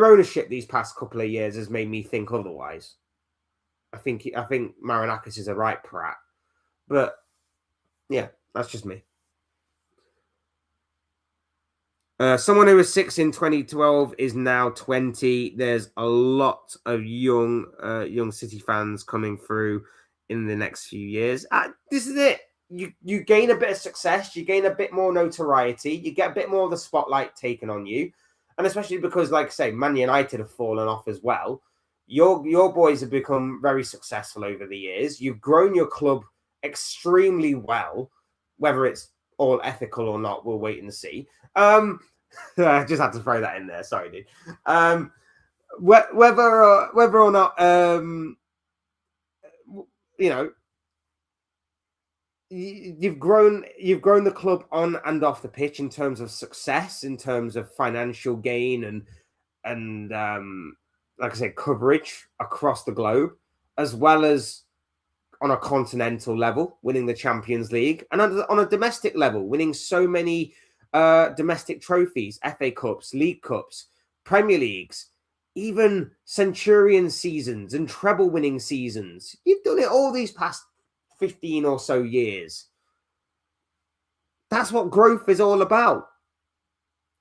ownership these past couple of years has made me think otherwise. I think Marinakis is a right prat. But yeah, that's just me. Someone who was 6 in 2012 is now 20. There's a lot of young City fans coming through in the next few years. This is it. You gain a bit of success, you gain a bit more notoriety, you get a bit more of the spotlight taken on you, and especially because, like I say, Man United have fallen off as well. Your boys have become very successful over the years. You've grown your club extremely well, whether it's all ethical or not, we'll wait and see. I just had to throw that in there. Sorry, dude. Whether or not you've grown the club on and off the pitch in terms of success, in terms of financial gain and like I said, coverage across the globe, as well as on a continental level, winning the Champions League, and on a domestic level, winning so many domestic trophies, FA Cups, League Cups, Premier Leagues, even Centurion seasons and treble winning seasons. You've done it all these past 15 or so years. That's what growth is all about.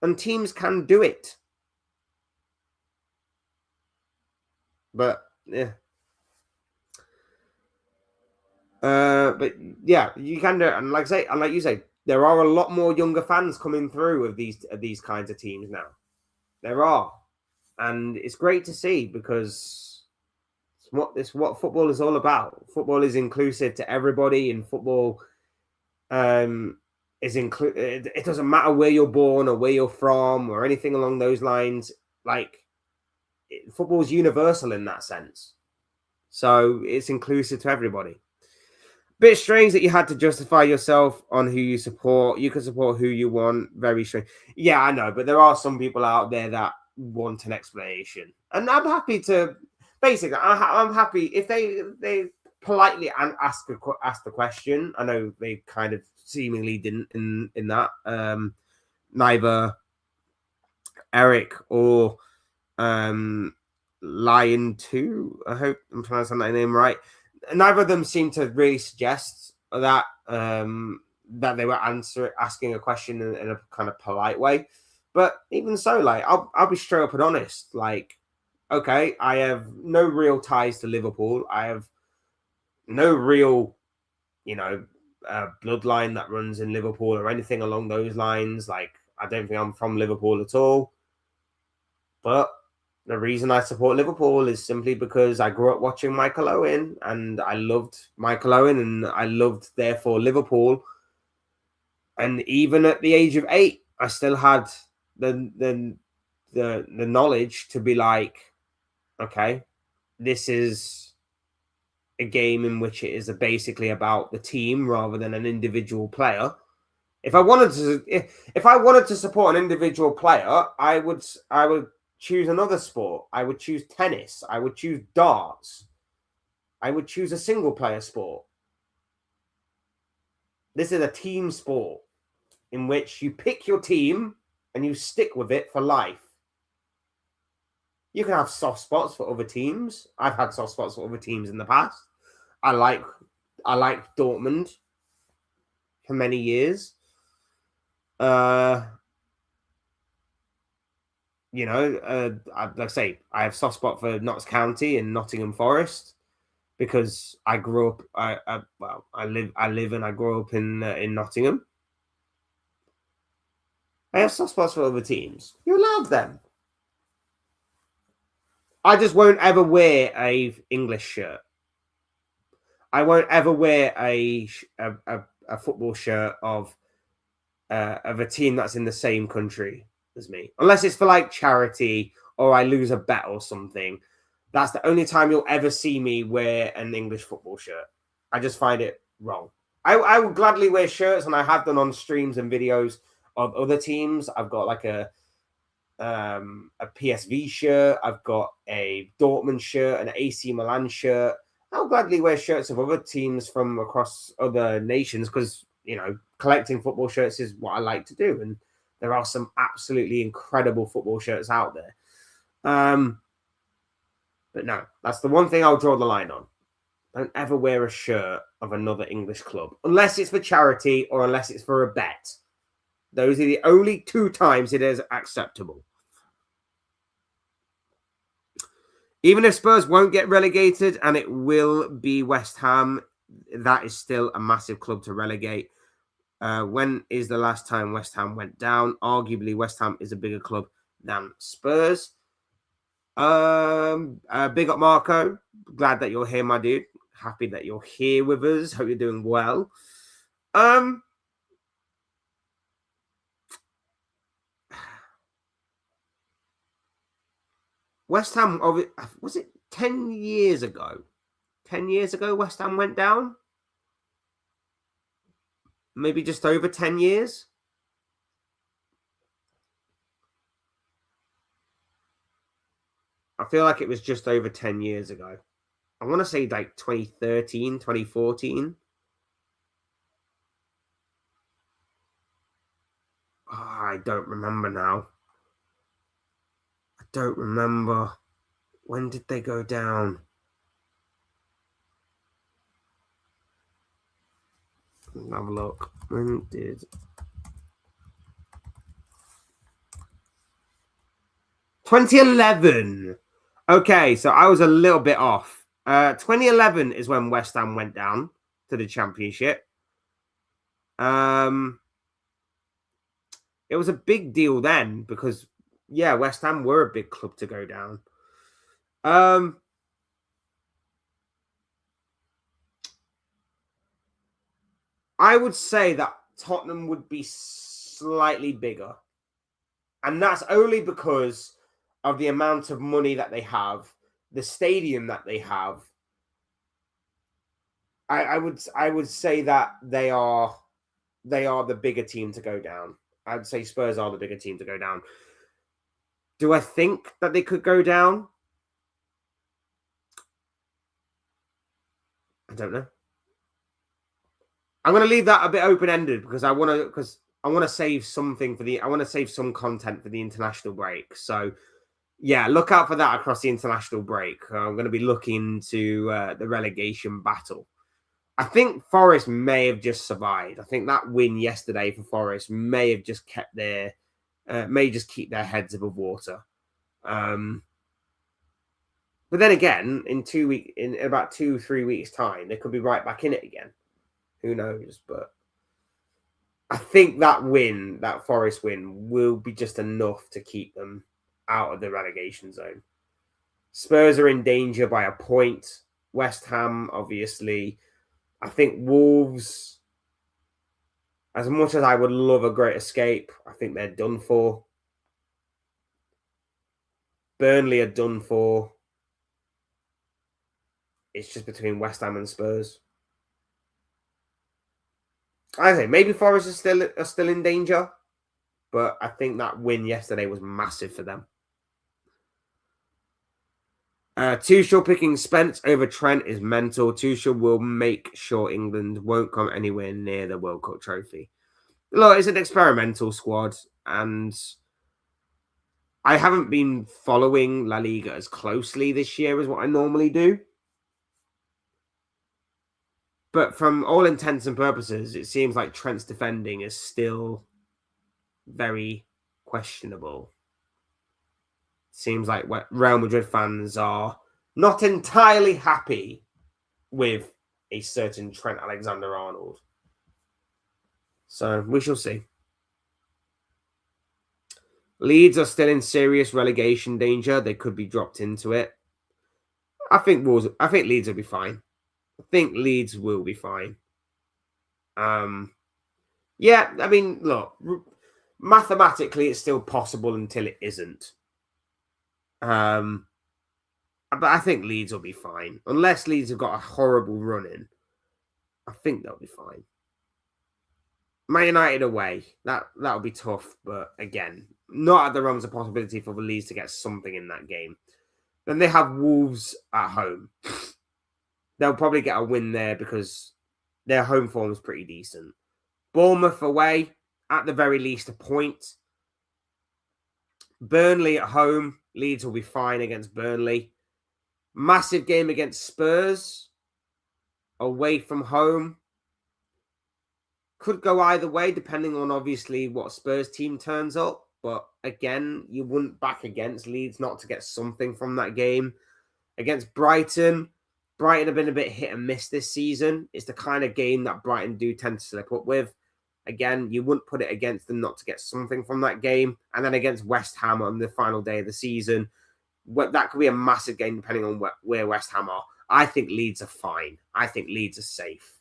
And teams can do it. But yeah. But yeah, you can do it. And like you say, there are a lot more younger fans coming through of these kinds of teams now. There are. And it's great to see, because it's what football is all about. Football is inclusive to everybody, and football is include. It doesn't matter where you're born or where you're from or anything along those lines. Like, football is universal in that sense. So it's inclusive to everybody. Bit strange that you had to justify yourself on who you support. You can support who you want. Very strange. Yeah, I know, but there are some people out there that want an explanation, and I'm happy to basically, I'm happy if they politely ask the question. I know they kind of seemingly didn't in that. Neither Eric or Lion 2, I hope I'm pronouncing that name right. Neither of them seem to really suggest that that they were asking a question in a kind of polite way. But even so, like I'll be straight up and honest. Like, okay, I have no real ties to Liverpool. I have no real, bloodline that runs in Liverpool or anything along those lines. Like, I don't think I'm from Liverpool at all. But the reason I support Liverpool is simply because I grew up watching Michael Owen and I loved Michael Owen and I loved, therefore, Liverpool. And even at the age of 8, I still had the knowledge to be like, okay, this is a game in which it is basically about the team rather than an individual player. If I wanted to support an individual player, I would choose another sport. I would choose tennis. I would choose darts. I would choose a single player sport. This is a team sport in which you pick your team and you stick with it for life. You can have soft spots for other teams. I've had soft spots for other teams in the past. I like Dortmund for many years. Like I say, I have soft spot for Notts County and Nottingham Forest because I grew up. I live and I grew up in Nottingham. I have soft spots for other teams. You love them. I just won't ever wear a English shirt. I won't ever wear a football shirt of a team that's in the same country as me, unless it's for like charity or I lose a bet or something. That's the only time you'll ever see me wear an English football shirt. I just find it wrong. I would gladly wear shirts, and I have done on streams and videos of other teams. I've got like a PSV shirt. I've got a Dortmund shirt, an AC Milan shirt. I'll gladly wear shirts of other teams from across other nations because, collecting football shirts is what I like to do. And there are some absolutely incredible football shirts out there. But no, that's the one thing I'll draw the line on. Don't ever wear a shirt of another English club unless it's for charity or unless it's for a bet. Those are the only 2 times it is acceptable. Even if Spurs won't get relegated, and it will be West Ham, that is still a massive club to relegate. When is the last time West Ham went down? Arguably, West Ham is a bigger club than Spurs. Big up, Marco. Glad that you're here, my dude. Happy that you're here with us. Hope you're doing well. West Ham, was it 10 years ago? 10 years ago, West Ham went down? Maybe just over 10 years? I feel like it was just over 10 years ago. I want to say like 2013, 2014. Oh, I don't remember now. I don't remember. When did they go down? Let's have a look. When did... 2011. Okay, so I was a little bit off. 2011 is when West Ham went down to the Championship. It was a big deal then because, West Ham were a big club to go down. I would say that Tottenham would be slightly bigger. And that's only because of the amount of money that they have, the stadium that they have. I would say that they are the bigger team to go down. I'd say Spurs are the bigger team to go down. Do I think that they could go down? I don't know. I'm going to leave that a bit open-ended because I want to save something I want to save some content for the international break. So, yeah, look out for that across the international break. I'm going to be looking to the relegation battle. I think Forest may have just survived. I think that win yesterday for Forest may have just kept may just keep their heads above water. But then again, in about 2-3 weeks' time, they could be right back in it again. Who knows? But I think that Forest win, will be just enough to keep them out of the relegation zone. Spurs are in danger by a point. West Ham, obviously. I think Wolves, as much as I would love a great escape, I think they're done for. Burnley are done for. It's just between West Ham and Spurs. I say maybe Forest are still in danger, but I think that win yesterday was massive for them. Tuchel picking Spence over Trent is mental. Tuchel will make sure England won't come anywhere near the World Cup trophy. Look, it's an experimental squad, and I haven't been following La Liga as closely this year as what I normally do. But from all intents and purposes, it seems like Trent's defending is still very questionable. Seems like Real Madrid fans are not entirely happy with a certain Trent Alexander-Arnold. So we shall see. Leeds are still in serious relegation danger. They could be dropped into it. I think Leeds will be fine. I think Leeds will be fine. Yeah, I mean, look, mathematically, it's still possible until it isn't. But I think Leeds will be fine. Unless Leeds have got a horrible run in, I think they'll be fine. Man United away, that'll be tough, but again, not at the realms of possibility for the Leeds to get something in that game. Then they have Wolves at home. They'll probably get a win there because their home form is pretty decent. Bournemouth away, at the very least, a point. Burnley at home, Leeds will be fine against Burnley. Massive game against Spurs, away from home. Could go either way, depending on obviously what Spurs team turns up. But again, you wouldn't back against Leeds not to get something from that game. Against Brighton have been a bit hit and miss this season. It's the kind of game that Brighton do tend to slip up with. Again, you wouldn't put it against them not to get something from that game. And then against West Ham on the final day of the season, that could be a massive game depending on where West Ham are. I think Leeds are fine. I think Leeds are safe.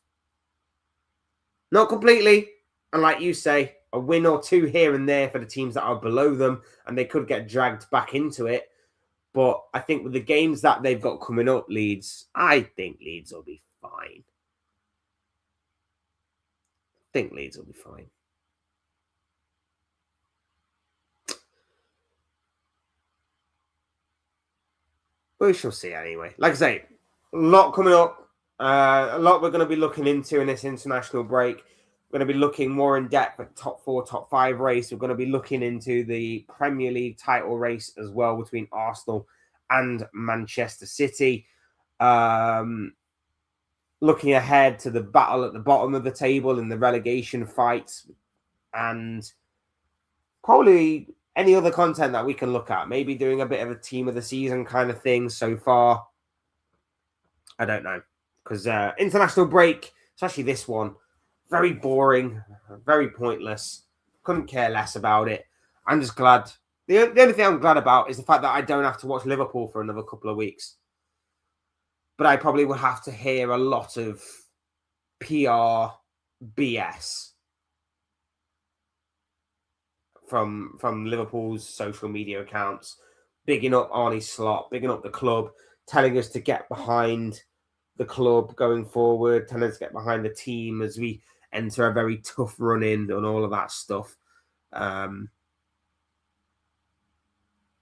Not completely. And like you say, a win or two here and there for the teams that are below them, and they could get dragged back into it. But I think with the games that they've got coming up, I think Leeds will be fine. We shall see anyway. Like I say, a lot coming up. A lot we're going to be looking into in this international break. We're going to be looking more in depth at top 4, top 5 race. We're going to be looking into the Premier League title race as well between Arsenal and Manchester City. Looking ahead to the battle at the bottom of the table in the relegation fights, and probably any other content that we can look at. Maybe doing a bit of a team of the season kind of thing so far. I don't know. Because international break, especially this one, very boring, very pointless. Couldn't care less about it. I'm just glad. The only thing I'm glad about is the fact that I don't have to watch Liverpool for another couple of weeks. But I probably would have to hear a lot of PR BS from Liverpool's social media accounts, bigging up Arne Slot, bigging up the club, telling us to get behind the club going forward, telling us to get behind the team as we enter a very tough run-in and all of that stuff.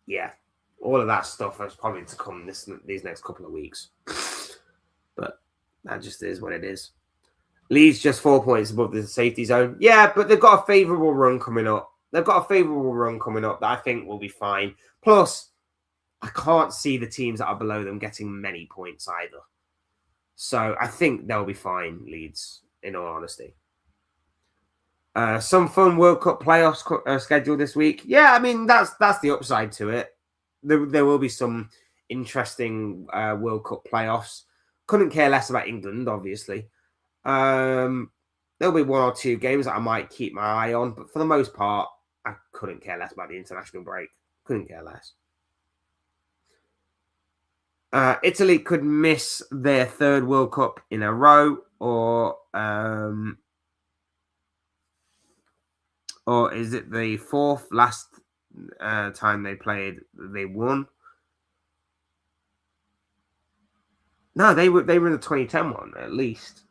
Yeah, all of that stuff is probably to come these next couple of weeks. But That just is what it is. Leeds just 4 points above the safety zone. Yeah, but they've got a favourable run coming up. They've got a favourable run coming up that I think will be fine. Plus, I can't see the teams that are below them getting many points either. So I think they'll be fine, Leeds, in all honesty. Some fun World Cup playoffs scheduled this week. Yeah, I mean, that's the upside to it. There will be some interesting World Cup playoffs. Couldn't care less about England, obviously. There'll be 1 or 2 games that I might keep my eye on, but for the most part, I couldn't care less about the international break. Couldn't care less. Italy could miss their 3rd World Cup in a row, or is it the 4th last time they played? They won. No, they were in the 2010 one at least.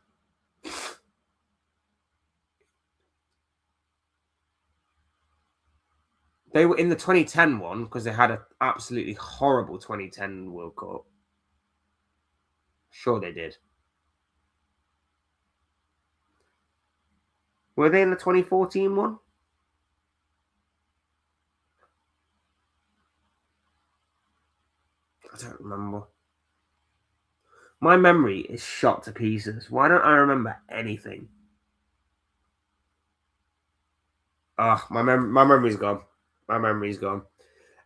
They were in the 2010 one because they had an absolutely horrible 2010 World Cup. Sure, they did. Were they in the 2014 one? I don't remember. My memory is shot to pieces. Why don't I remember anything? My memory's gone. My memory's gone.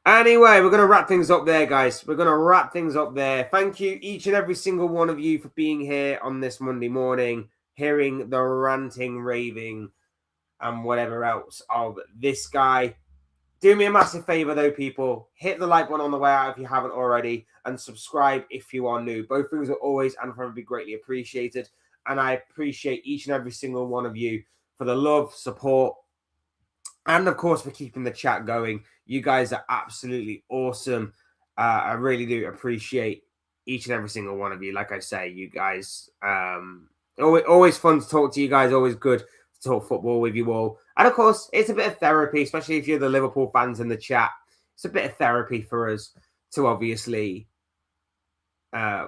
Anyway, we're going to wrap things up there, guys. We're going to wrap things up there. Thank you, each and every single one of you, for being here on this Monday morning, hearing the ranting, raving, and whatever else of this guy. Do me a massive favor, though, people. Hit the like button on the way out if you haven't already, and subscribe if you are new. Both things are always and forever be greatly appreciated. And I appreciate each and every single one of you for the love, support, and of course for keeping the chat going. You guys are absolutely awesome. I really do appreciate each and every single one of you. Like I say, you guys, always fun to talk to you guys. Always good to talk football with you all. And of course, it's a bit of therapy, especially if you're the Liverpool fans in the chat. It's a bit of therapy for us to obviously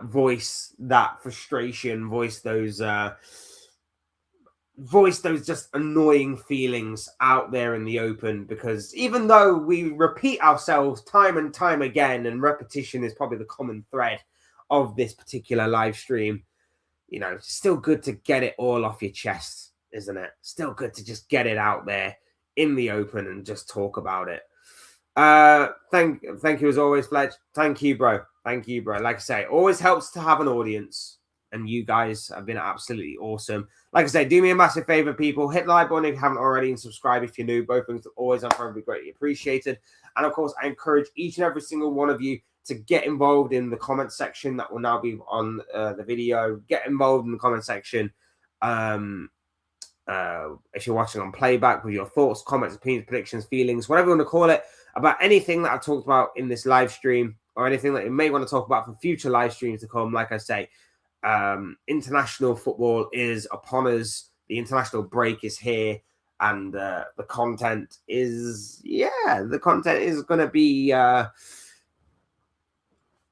voice that frustration, voice those just annoying feelings out there in the open, because even though we repeat ourselves time and time again, and repetition is probably the common thread of this particular live stream, you know, it's still good to get it all off your chest, isn't it? Still good to just get it out there in the open and just talk about it. Thank you as always, Fletch. Thank you, bro. Thank you, bro. Like I say, it always helps to have an audience, and you guys have been absolutely awesome. Like I say, do me a massive favor, people. Hit the like button if you haven't already, and subscribe if you're new. Both things are always and forever be greatly appreciated. And of course, I encourage each and every single one of you to get involved in the comment section that will now be on the video. Get involved in the comment section. If you're watching on playback, with your thoughts, comments, opinions, predictions, feelings, whatever you want to call it, about anything that I've talked about in this live stream, or anything that you may want to talk about for future live streams to come. Like I say, international football is upon us. The international break is here, and the content is going to be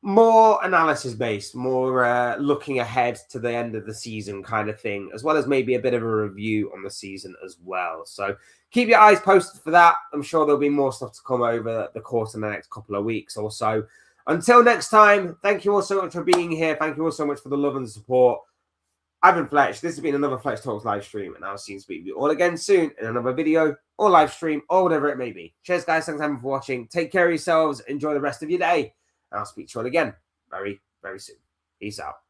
more analysis based, more looking ahead to the end of the season kind of thing, as well as maybe a bit of a review on the season as well. So keep your eyes posted for that. I'm sure there'll be more stuff to come over the course of the next couple of weeks or so. Until next time, thank you all so much for being here. Thank you all so much for the love and support. I've been Fletch. This has been another Fletch Talks live stream, and I'll see you speak with you all again soon in another video or live stream or whatever it may be. Cheers, guys. Thanks for watching. Take care of yourselves. Enjoy the rest of your day. And I'll speak to you all again very, very soon. Peace out.